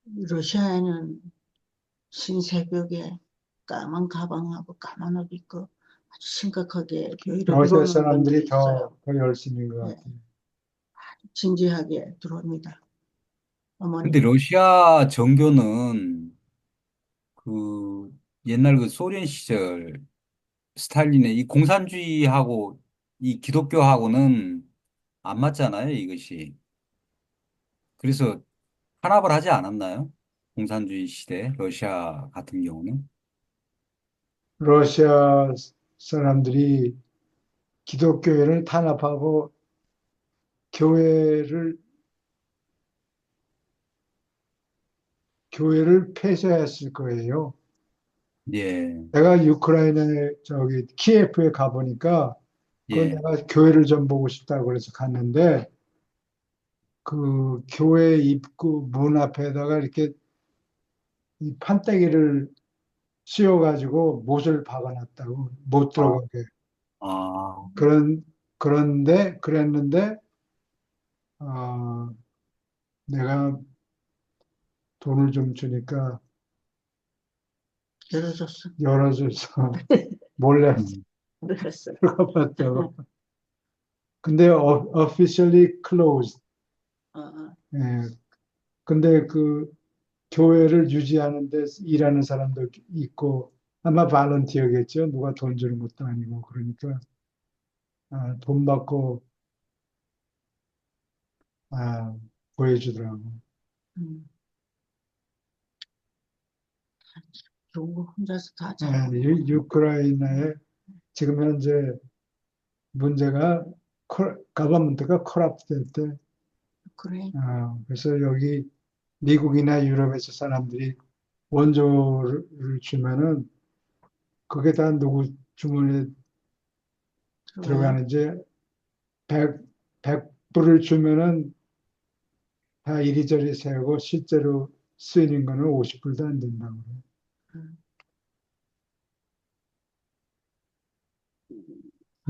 러시아에는 신새벽에 까만 가방하고 까만 옷 입고 아주 심각하게 교회로 러시아 들어오는 분들이 사람들이 있어요. 더 열심인 것 네, 같아요. 진지하게 들어옵니다. 근데 어머니. 러시아 정교는 그 옛날 그 소련 시절 스탈린의 이 공산주의하고 이 기독교하고는 안 맞잖아요, 이것이. 그래서 탄압을 하지 않았나요? 공산주의 시대 러시아 같은 경우는. 러시아 사람들이 기독교회를 탄압하고 교회를, 교회를 폐쇄했을 거예요. 예, 내가 우크라이나에, 키예프에 가보니까 그 예. 내가 교회를 좀 보고 싶다고 그래서 갔는데 그 교회 입구 문 앞에다가 이렇게 이 판때기를 씌워가지고 못을 박아놨다고 못 들어가게. 아, 그런데 그랬는데 어, 내가 돈을 좀 주니까 열어줬어. 열어줘서 몰래 음, 그랬어. 들어가 봤다고. 근데 officially closed. 어, 어. 예. 근데 그 교회를 유지하는데 일하는 사람도 있고 아마 발런티어겠죠. 누가 돈 주는 것도 아니고 그러니까 돈 받고 아, 보여주더라고. 음, 좋은 거 혼자서 다 예, 잘하고. 우크라이나에 지금 현재 문제가 가버먼트가 콜aps될 때 그래. 그래서 여기 미국이나 유럽에서 사람들이 원조를 주면은 그게 다 누구 주머니에 들어와요. 들어가는지 100, 불을 주면은 다 이리저리 세고 실제로 쓰이는 거는 50불도 안 된다고 그래요.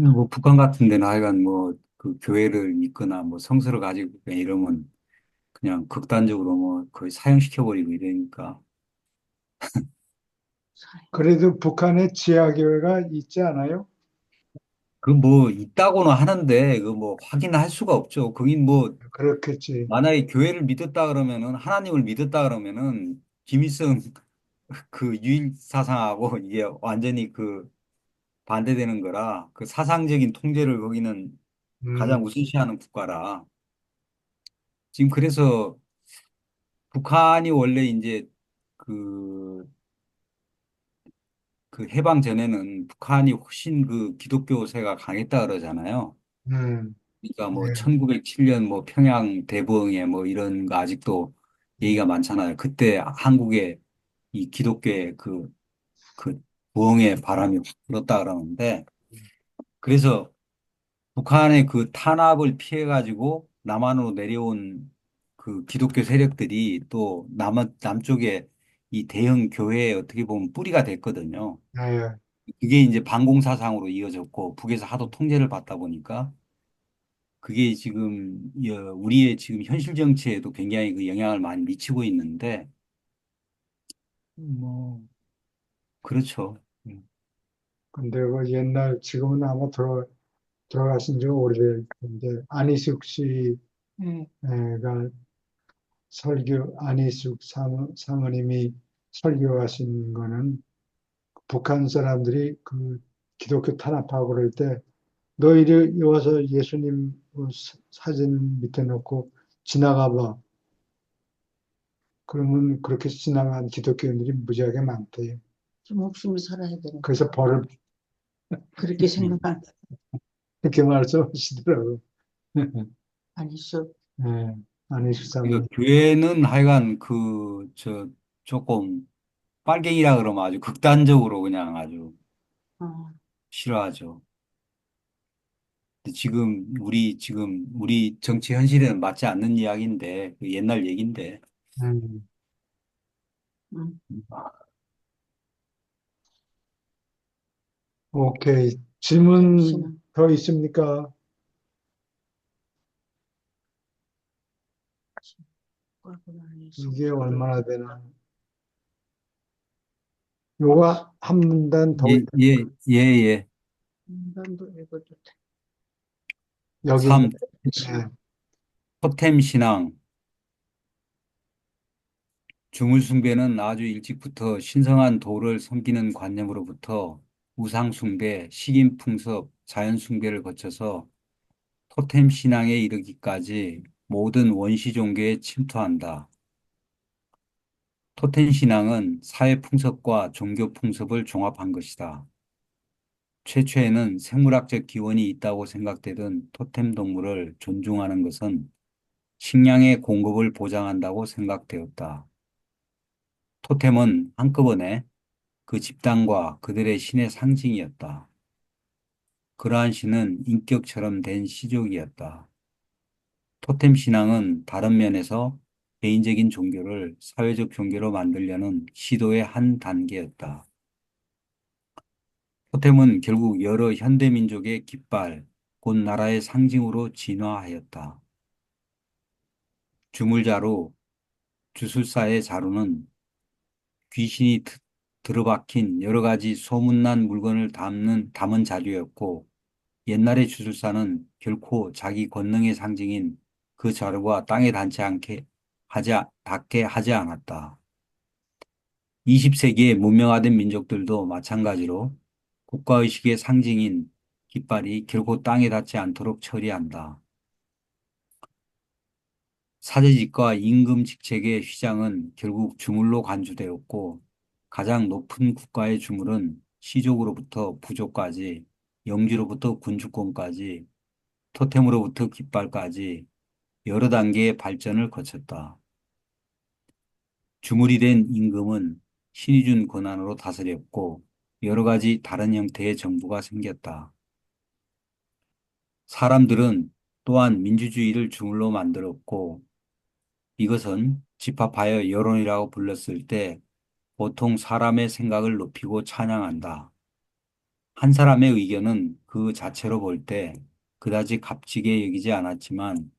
음, 뭐 북한 같은 데는 하여간 뭐 그 교회를 믿거나 뭐 성서를 가지고 그냥 이러면 그냥 극단적으로 뭐 거의 사형시켜버리고 이러니까. 사회. 그래도 북한에 지하교회가 있지 않아요? 그 뭐 있다고는 하는데 그 뭐 확인할 수가 없죠. 거긴 뭐 그렇겠지. 만약에 교회를 믿었다 그러면은 하나님을 믿었다 그러면은 김일성 그 유일 사상하고 이게 완전히 그 반대되는 거라 그 사상적인 통제를 거기는 가장 음, 우선시하는 국가라. 지금 그래서 북한이 원래 이제 그, 그 해방 전에는 북한이 훨씬 그 기독교세가 강했다 그러잖아요. 음, 그러니까 뭐 네, 1907년 뭐 평양 대부흥회 뭐 이런 거 아직도 얘기가 많잖아요. 그때 한국에 이 기독교의 그 부흥의 바람이 확 불었다 그러는데 그래서 북한의 그 탄압을 피해 가지고 남한으로 내려온 그 기독교 세력들이 또 남쪽에 이 대형 교회에 어떻게 보면 뿌리가 됐거든요. 네, 그게 이제 반공 사상으로 이어졌고 북에서 하도 통제를 받다 보니까 그게 지금 우리의 지금 현실 정치에도 굉장히 그 영향을 많이 미치고 있는데 뭐 그렇죠. 음. 근데 그 옛날 지금은 아마 돌아가신 지가 오래될 텐데 안희숙 씨가 음, 안희숙 사모님이 설교하신 거는 북한 사람들이 그 기독교 탄압하고 그럴 때 너희들 와서 예수님 사진 밑에 놓고 지나가 봐. 그러면 그렇게 지나간 기독교인들이 무지하게 많대요. 좀 목숨이 살아야 되는. 그래서 벌을 그렇게 음. 생각한다. 그렇게 말씀하시더라고요. 아니죠. 네, 안희숙 그러니까 사모님. 교회는 하여간 조금 빨갱이라 그러면 아주 극단적으로 그냥 아주 어, 싫어하죠. 근데 지금 우리 정치 현실에는 맞지 않는 이야기인데 그 옛날 얘기인데 음, 음, 오케이. 질문 신앙. 더 있습니까? 이게 얼마나 되나? 요거 한 문단 더 예, 예, 예, 예. 인간도 읽어도 돼. 여기 있는 3. 네. 토템 신앙. 주물 숭배는 아주 일찍부터 신성한 도를 섬기는 관념으로부터 우상 숭배, 식인 풍습, 자연 숭배를 거쳐서 토템 신앙에 이르기까지 모든 원시 종교에 침투한다. 토템 신앙은 사회 풍습과 종교 풍습을 종합한 것이다. 최초에는 생물학적 기원이 있다고 생각되던 토템 동물을 존중하는 것은 식량의 공급을 보장한다고 생각되었다. 토템은 한꺼번에 그 집단과 그들의 신의 상징이었다. 그러한 시는 인격처럼 된 시족이었다. 토템 신앙은 다른 면에서 개인적인 종교를 사회적 종교로 만들려는 시도의 한 단계였다. 토템은 결국 여러 현대민족의 깃발, 곧 나라의 상징으로 진화하였다. 주물자루, 주술사의 자루는 귀신이 들어박힌 여러 가지 소문난 물건을 담은 자료였고, 옛날의 주술사는 결코 자기 권능의 상징인 그 자루가 땅에 닿게 하지 않았다. 20세기의 문명화된 민족들도 마찬가지로 국가의식의 상징인 깃발이 결코 땅에 닿지 않도록 처리한다. 사제직과 임금직책의 휘장은 결국 주물로 간주되었고, 가장 높은 국가의 주물은 시족으로부터 부족까지, 영주로부터 군주권까지, 토템으로부터 깃발까지 여러 단계의 발전을 거쳤다. 주물이 된 임금은 신이 준 권한으로 다스렸고, 여러 가지 다른 형태의 정부가 생겼다. 사람들은 또한 민주주의를 주물로 만들었고, 이것은 집합하여 여론이라고 불렀을 때 보통 사람의 생각을 높이고 찬양한다. 한 사람의 의견은 그 자체로 볼 때 그다지 값지게 여기지 않았지만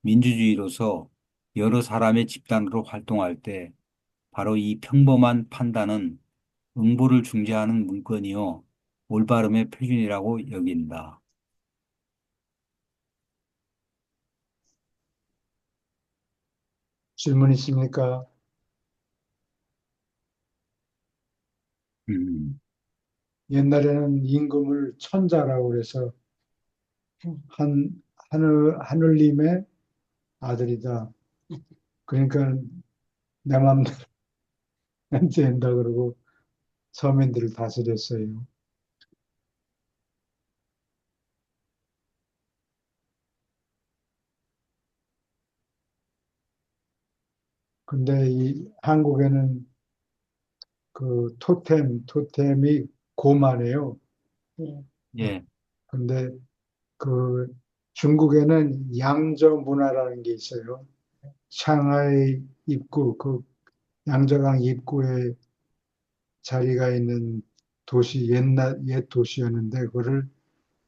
민주주의로서 여러 사람의 집단으로 활동할 때 바로 이 평범한 판단은 응보를 중재하는 물건이요 올바름의 표준이라고 여긴다. 질문 있습니까? 음, 옛날에는 임금을 천자라고 그래서 하늘님의 아들이다. 그러니까 내 맘대로 된다 그러고 서민들을 다스렸어요. 근데 이 한국에는 그 토템이 고마네요. 예. 예, 근데 그 중국에는 양저 문화라는 게 있어요. 상하이 입구, 그 양저강 입구에 자리가 있는 옛 도시였는데,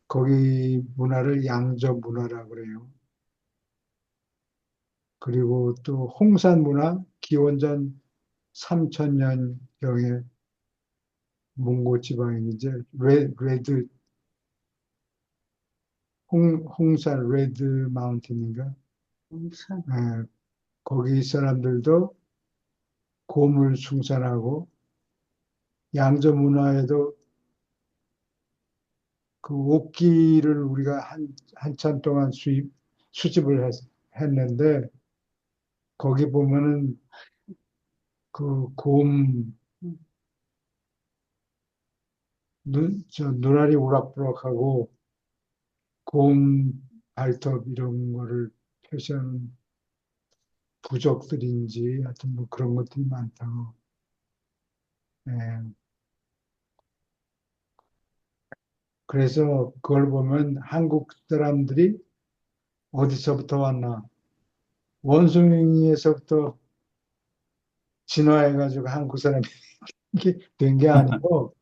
거기 문화를 양저 문화라고 그래요. 그리고 또 홍산 문화, 기원전 3000년경에 몽고 지방인 이제 레드, 홍산 레드 마운틴인가? 우선 예, 거기 사람들도 곰을 숭산하고 양저 문화에도 그 옥기를 우리가 한참 동안 수집을 했는데 거기 보면은 그 음, 눈알이 우락부락하고 곰 발톱 이런 거를 표시하는 부족들인지 하여튼 뭐 그런 것들이 많다고. 예. 그래서 그걸 보면 한국 사람들이 어디서부터 왔나? 원숭이에서부터 진화해가지고 한국 사람이 된 게 아니고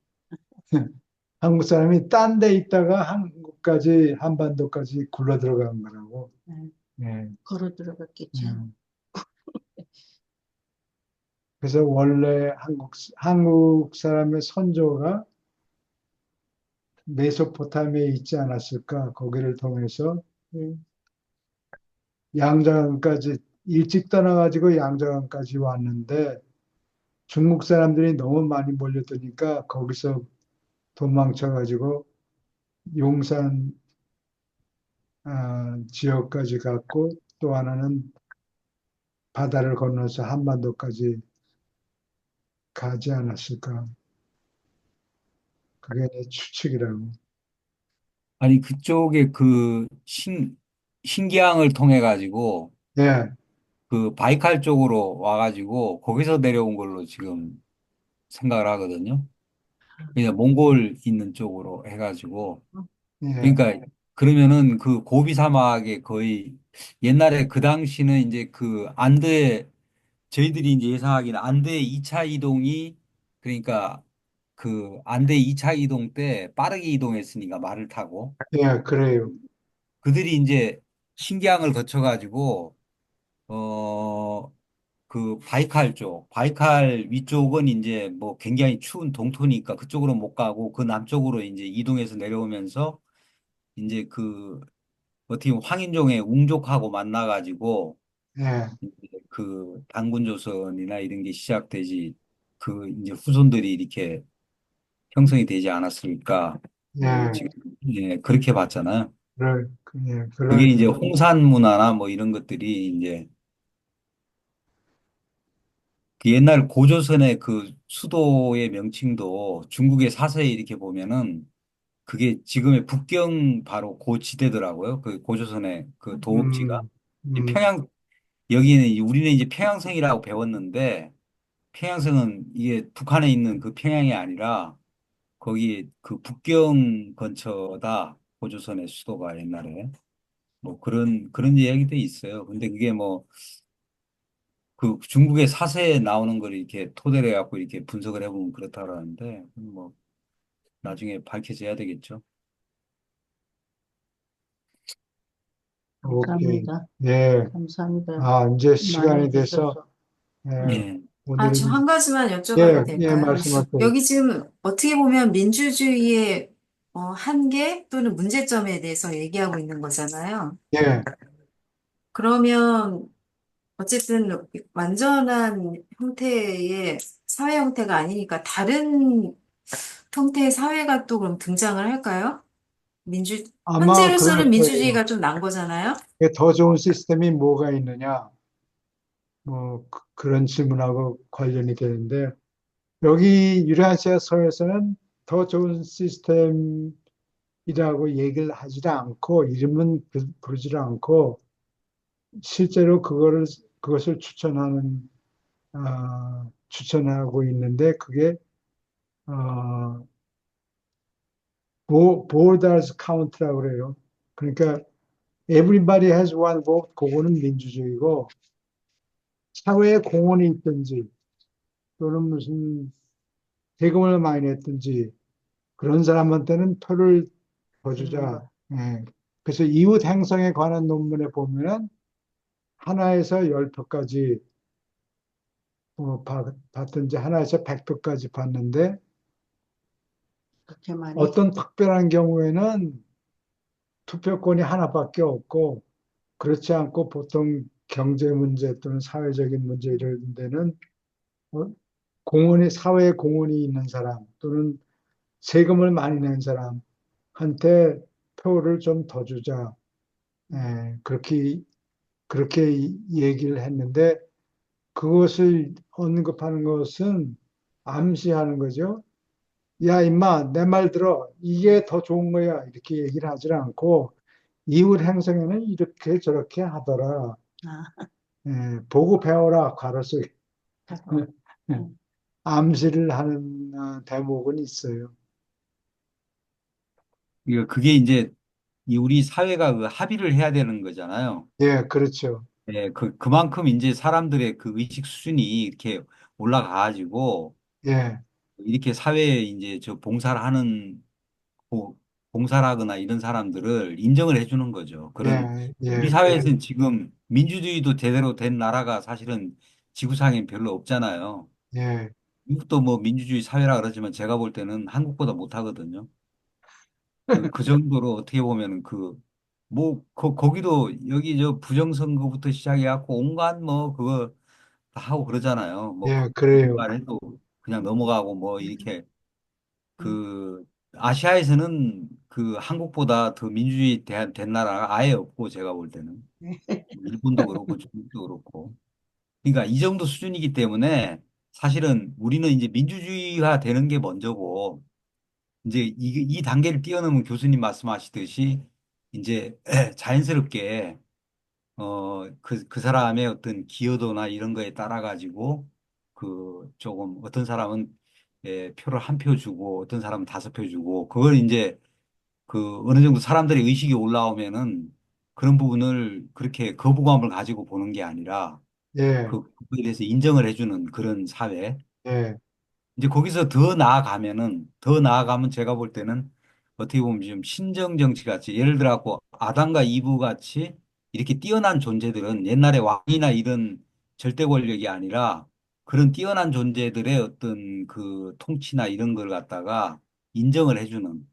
한국 사람이 딴 데 있다가 한반도까지 굴러 들어간 거라고. 네, 예. 걸어 들어갔겠죠. 예. 그래서 원래 한국 사람의 선조가 메소포타미아에 있지 않았을까? 거기를 통해서 예. 양자강까지 일찍 떠나가지고 양자강까지 왔는데 중국 사람들이 너무 많이 몰려드니까 거기서 도망쳐가지고 용산 지역까지 갔고 또 하나는 바다를 건너서 한반도까지 가지 않았을까. 그게 내 추측이라고. 아니 그쪽에 신기항을 통해 가지고 예, 그 바이칼 쪽으로 와가지고 거기서 내려온 걸로 지금 생각을 하거든요. 그냥 몽골 있는 쪽으로 해가지고 예, 그러니까 그러면은 그 고비 사막에 거의 옛날에 그 당시는 이제 그 안드에 저희들이 이제 예상하기는 안드의 2차 이동이 그러니까 그 안드 2차 이동 때 빠르게 이동했으니까 말을 타고 예, 그래요. 그들이 이제 신기항을 거쳐가지고 어 그 바이칼 쪽, 바이칼 위쪽은 이제 뭐 굉장히 추운 동토니까 그쪽으로 못 가고 그 남쪽으로 이제 이동해서 내려오면서 이제 그 어떻게 보면 황인종의 웅족하고 만나가지고 예, 이제 그 단군 조선이나 이런 게 시작되지 그 이제 후손들이 이렇게 형성이 되지 않았을까 예, 지금 예, 그렇게 봤잖아요. 예, 그게 그런, 이제 홍산 문화나 뭐 이런 것들이 이제 그 옛날 고조선의 그 수도의 명칭도 중국의 사서에 이렇게 보면은 그게 지금의 북경 바로 그 지대더라고요. 그 고조선의 그 도읍지가. 음, 이제 음, 평양, 여기는 우리는 이제 평양성이라고 배웠는데 평양성은 이게 북한에 있는 그 평양이 아니라 거기 그 북경 근처다. 고조선의 수도가 옛날에. 뭐 그런 이야기도 있어요. 근데 그게 뭐 그 중국의 사세에 나오는 걸 이렇게 토대로 해갖고 이렇게 분석을 해보면 그렇다고 하는데 뭐 나중에 밝혀져야 되겠죠. 오케이. 감사합니다. 예, 감사합니다. 아, 이제 시간이 많이 돼서, 주셔서. 예, 예. 아, 저 오늘은, 한 가지만 여쭤봐도 예, 예, 될까요? 말씀하세요. 여기 지금 어떻게 보면 민주주의의 한계 또는 문제점에 대해서 얘기하고 있는 거잖아요. 예, 그러면 어쨌든 완전한 형태의 사회 형태가 아니니까 다른 형태의 사회가 또 그럼 등장을 할까요? 아마 그럴 현재로서는 거예요. 민주주의가 좀 난 거잖아요. 더 좋은 시스템이 뭐가 있느냐, 뭐, 그런 질문하고 관련이 되는데, 여기 유라시아서에서는 더 좋은 시스템이라고 얘기를 하지 않고, 이름은 부르지 않고, 실제로 그것을 추천하고 있는데, 그게, 어, borders count라고 그래요. 그러니까, everybody has one vote, 그거는 민주주의고, 사회에 공헌이 있든지, 또는 무슨 세금을 많이 냈든지, 그런 사람한테는 표를 더 주자. 예. 그래서 이웃 행성에 관한 논문에 보면은 하나에서 10표까지 받든지 하나에서 100표까지 받는데 그렇게 많이? 어떤 특별한 경우에는 투표권이 하나밖에 없고 그렇지 않고 보통 경제 문제 또는 사회적인 문제 이런 데는 어, 사회에 공헌이 있는 사람 또는 세금을 많이 낸 사람한테 표를 좀 더 주자. 예, 그렇게 얘기를 했는데 그것을 언급하는 것은 암시하는 거죠. 야, 임마, 내 말 들어. 이게 더 좋은 거야. 이렇게 얘기를 하질 않고 이웃 행성에는 이렇게 저렇게 하더라. 아, 예, 보고 배워라. 가로수 하고. 음, 암시를 하는 대목은 있어요. 그게 이제 이 우리 사회가 그 합의를 해야 되는 거잖아요. 예, 그렇죠. 예, 그만큼 이제 사람들의 그 의식 수준이 이렇게 올라가가지고 예, 이렇게 사회에 이제 저 봉사를 하는 보- 봉사를 하거나 이런 사람들을 인정을 해주는 거죠. 그런 예, 우리 예, 사회에서는 지금 민주주의도 제대로 된 나라가 사실은 지구상엔 별로 없잖아요. 예, 미국도 뭐 민주주의 사회라 그러지만 제가 볼 때는 한국보다 못하거든요. 그 정도로 어떻게 보면은 뭐, 거기도 여기 저 부정선거부터 시작해갖고 온갖 뭐 그거 다 하고 그러잖아요. 뭐 예, 그래요. 말해도 그냥 넘어가고 뭐 이렇게 그 아시아에서는 그 한국보다 더 민주주의 된 나라가 아예 없고 제가 볼 때는 일본도 그렇고 중국도 그렇고 그러니까 이 정도 수준이기 때문에 사실은 우리는 이제 민주주의화 되는 게 먼저고 이제 이 단계를 뛰어넘은 교수님 말씀하시듯이 이제 자연스럽게 그 사람의 어떤 기여도나 이런 거에 따라 가지고 그 조금 어떤 사람은 표를 한 표 주고 어떤 사람은 5표 주고 그걸 이제 그 어느 정도 사람들의 의식이 올라오면은 그런 부분을 그렇게 거부감을 가지고 보는 게 아니라 예, 그거에 대해서 인정을 해주는 그런 사회. 예, 이제 거기서 더 나아가면 제가 볼 때는 어떻게 보면 좀 신정 정치 같이 예를 들어 갖고 아담과 이브 같이 이렇게 뛰어난 존재들은 옛날에 왕이나 이런 절대 권력이 아니라 그런 뛰어난 존재들의 어떤 그 통치나 이런 걸 갖다가 인정을 해주는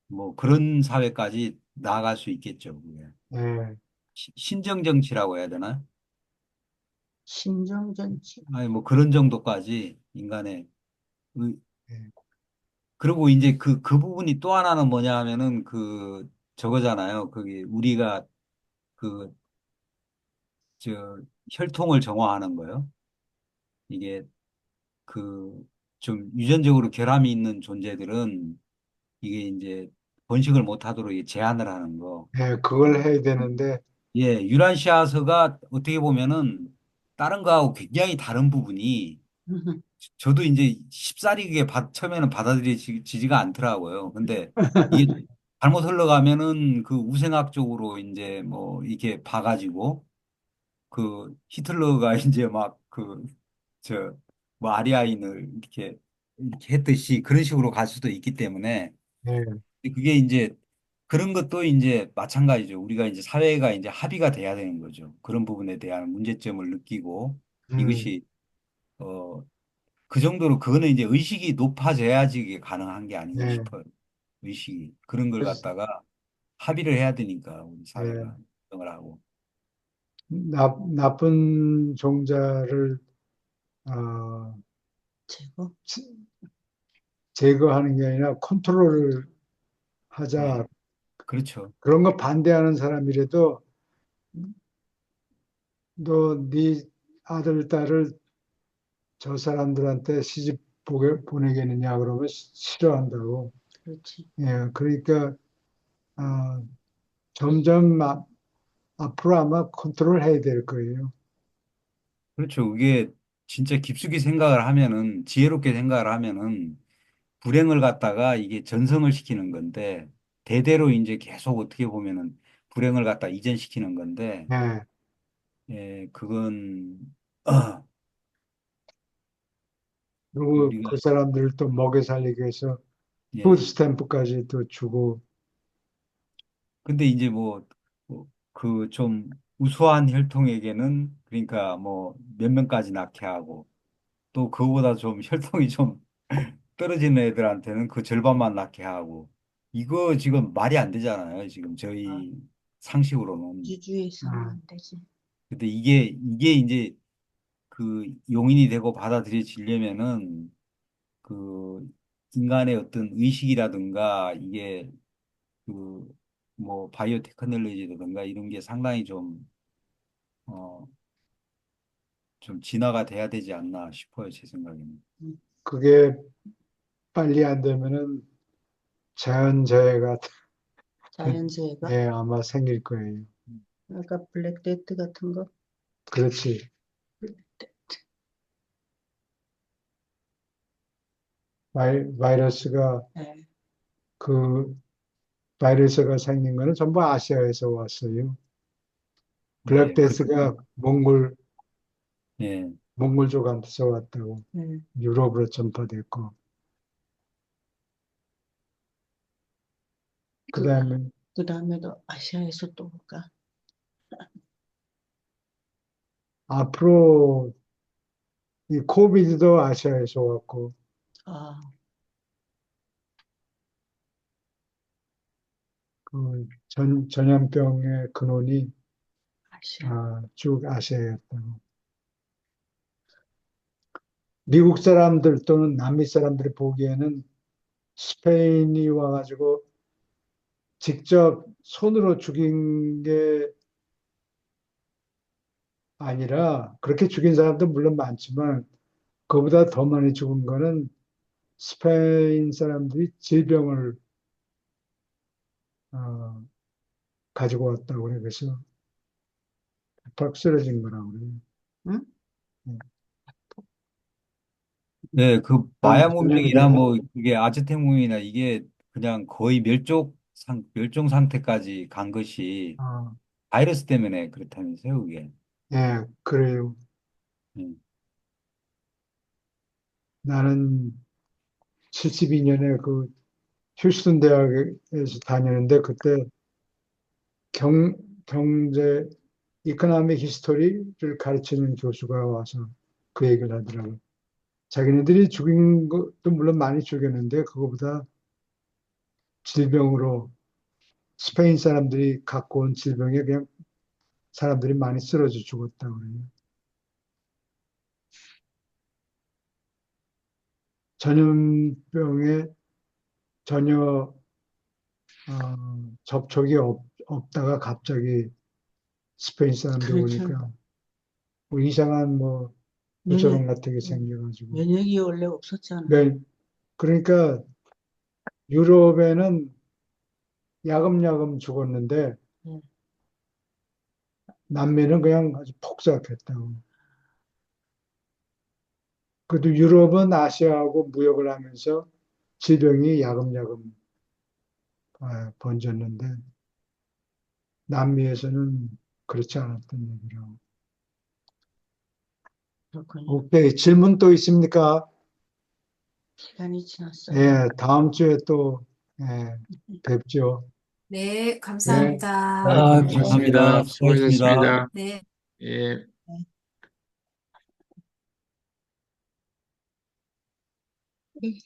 뭐 그런 사회까지 나아갈 수 있겠죠. 그게. 예, 신정 정치라고 해야 되나? 신정정치. 아니 뭐 그런 정도까지 인간의 예, 그리고 이제 그 부분이 또 하나는 뭐냐 하면은 그 저거잖아요. 그게 우리가 그 저 혈통을 정화하는 거요. 이게 그 좀 유전적으로 결함이 있는 존재들은 이게 이제 번식을 못 하도록 이게 제한을 하는 거. 예, 그걸 해야 되는데, 예, 유란시아서가 어떻게 보면은 다른 거하고 굉장히 다른 부분이 저도 이제 쉽사리 그게 처음에는 받아들여지지가 않더라고요. 근데 이게 잘못 흘러가면은 그 우생학적으로 이제 뭐 이렇게 봐가지고 그 히틀러가 이제 막 그 저 뭐 아리아인을 이렇게 했듯이 그런 식으로 갈 수도 있기 때문에 예, 그게 이제 그런 것도 이제 마찬가지죠. 우리가 이제 사회가 이제 합의가 돼야 되는 거죠. 그런 부분에 대한 문제점을 느끼고 음, 이것이 어 그 정도로 그거는 이제 의식이 높아져야지 이게 가능한 게 아닌가 예, 싶어요. 의식이 그런 걸 그래서, 갖다가 합의를 해야 되니까 우리 예, 사회가 결정을 하고 나쁜 종자를, 어, 제거. 제- 제거하는 게 아니라 컨트롤을 예 하자. 그렇죠. 그런 거 반대하는 사람이라도 너 네 아들, 딸을 저 사람들한테 시집 보내겠느냐 그러면 싫어한다고. 그렇지. 예, 그러니까 어, 점점 앞으로 아마 컨트롤 해야 될 거예요. 그렇죠. 그게 진짜 깊숙이 생각을 하면은 지혜롭게 생각을 하면은 불행을 갖다가 이게 전성을 시키는 건데 대대로 이제 계속 어떻게 보면은 불행을 갖다 이전시키는 건데 예, 그건 그리고 우리가 그 사람들을 또 먹여 살리기 위해서 푸드 예 스탬프까지 또 주고. 근데 이제 뭐 그 좀 우수한 혈통에게는 그러니까 뭐 몇 명까지 낳게 하고 또 그거보다 좀 혈통이 좀 떨어지는 애들한테는 그 절반만 낳게 하고 이거 지금 말이 안 되잖아요. 지금 아, 저희 상식으로는. 지주에서는 예, 안 되지. 근데 이게 이제 그 용인이 되고 받아들여지려면은 그 인간의 어떤 의식이라든가 이게 그 뭐 바이오 테크놀로지라든가 이런 게 상당히 어, 좀 진화가 돼야 되지 않나 싶어요. 제 생각에는. 음, 그게 빨리 안 되면은 자연재해가 자연재해가. 예, 아마 생길 거예요. 아까 블랙데트 같은 거. 그렇지. 바이러스가 네. 그 바이러스가 생긴 거는 전부 아시아에서 왔어요. 예, 블랙데스가 예. 몽골족한테서 왔다고 네. 유럽으로 전파됐고, 그 그, 다음에 그 다음에도 아시아에서 또 올까? 앞으로 이 코비드도 아시아에서 왔고, 아, 그 전염병의 근원이 아시아. 쭉 아시아였다고. 미국 사람들 또는 남미 사람들이 보기에는 스페인이 와가지고 직접 손으로 죽인 게 아니라 그렇게 죽인 사람도 물론 많지만 그보다 더 많이 죽은 거는 스페인 사람들이 질병을 어, 가지고 왔다고 그래. 그래서 팍 쓰러진 거라고 그래요. 응? 음. 그 마야 문명이나 전염병, 뭐 이게 아즈텍 문명이나 이게 그냥 거의 멸종 상태까지 간 것이 아, 바이러스 때문에 그렇다면서요, 그게. 예, 그래요. 음. 나는 72년에 그 휴스턴 대학에서 다니는데 그때 경제 이코노믹 히스토리를 가르치는 교수가 와서 그 얘기를 하더라고요. 자기네들이 죽인 것도 물론 많이 죽였는데 그거보다 질병으로 스페인 사람들이 갖고 온 질병에 그냥 사람들이 많이 쓰러져 죽었다고 그래요. 전염병에 전혀 접촉이 없다가 갑자기 스페인 사람들 그렇죠. 오니까 뭐 이상한 뭐 부처럼 면역, 같은 게 생겨가지고 면역이 원래 없었잖아요. 네, 그러니까 유럽에는 야금야금 죽었는데 예. 남미는 그냥 아주 폭삭했다고. 그래도 유럽은 아시아하고 무역을 하면서 질병이 야금야금 번졌는데 남미에서는 그렇지 않았던 얘기라고. 그렇군요. 오케이. 질문 또 있습니까? 시간이 지났어요. 예, 다음 주에 또 예, 뵙죠. 네, 네. 감사합니다. 아, 고맙습니다. 감사합니다. 수고하셨습니다. 수고하셨습니다. 네. 예. 네.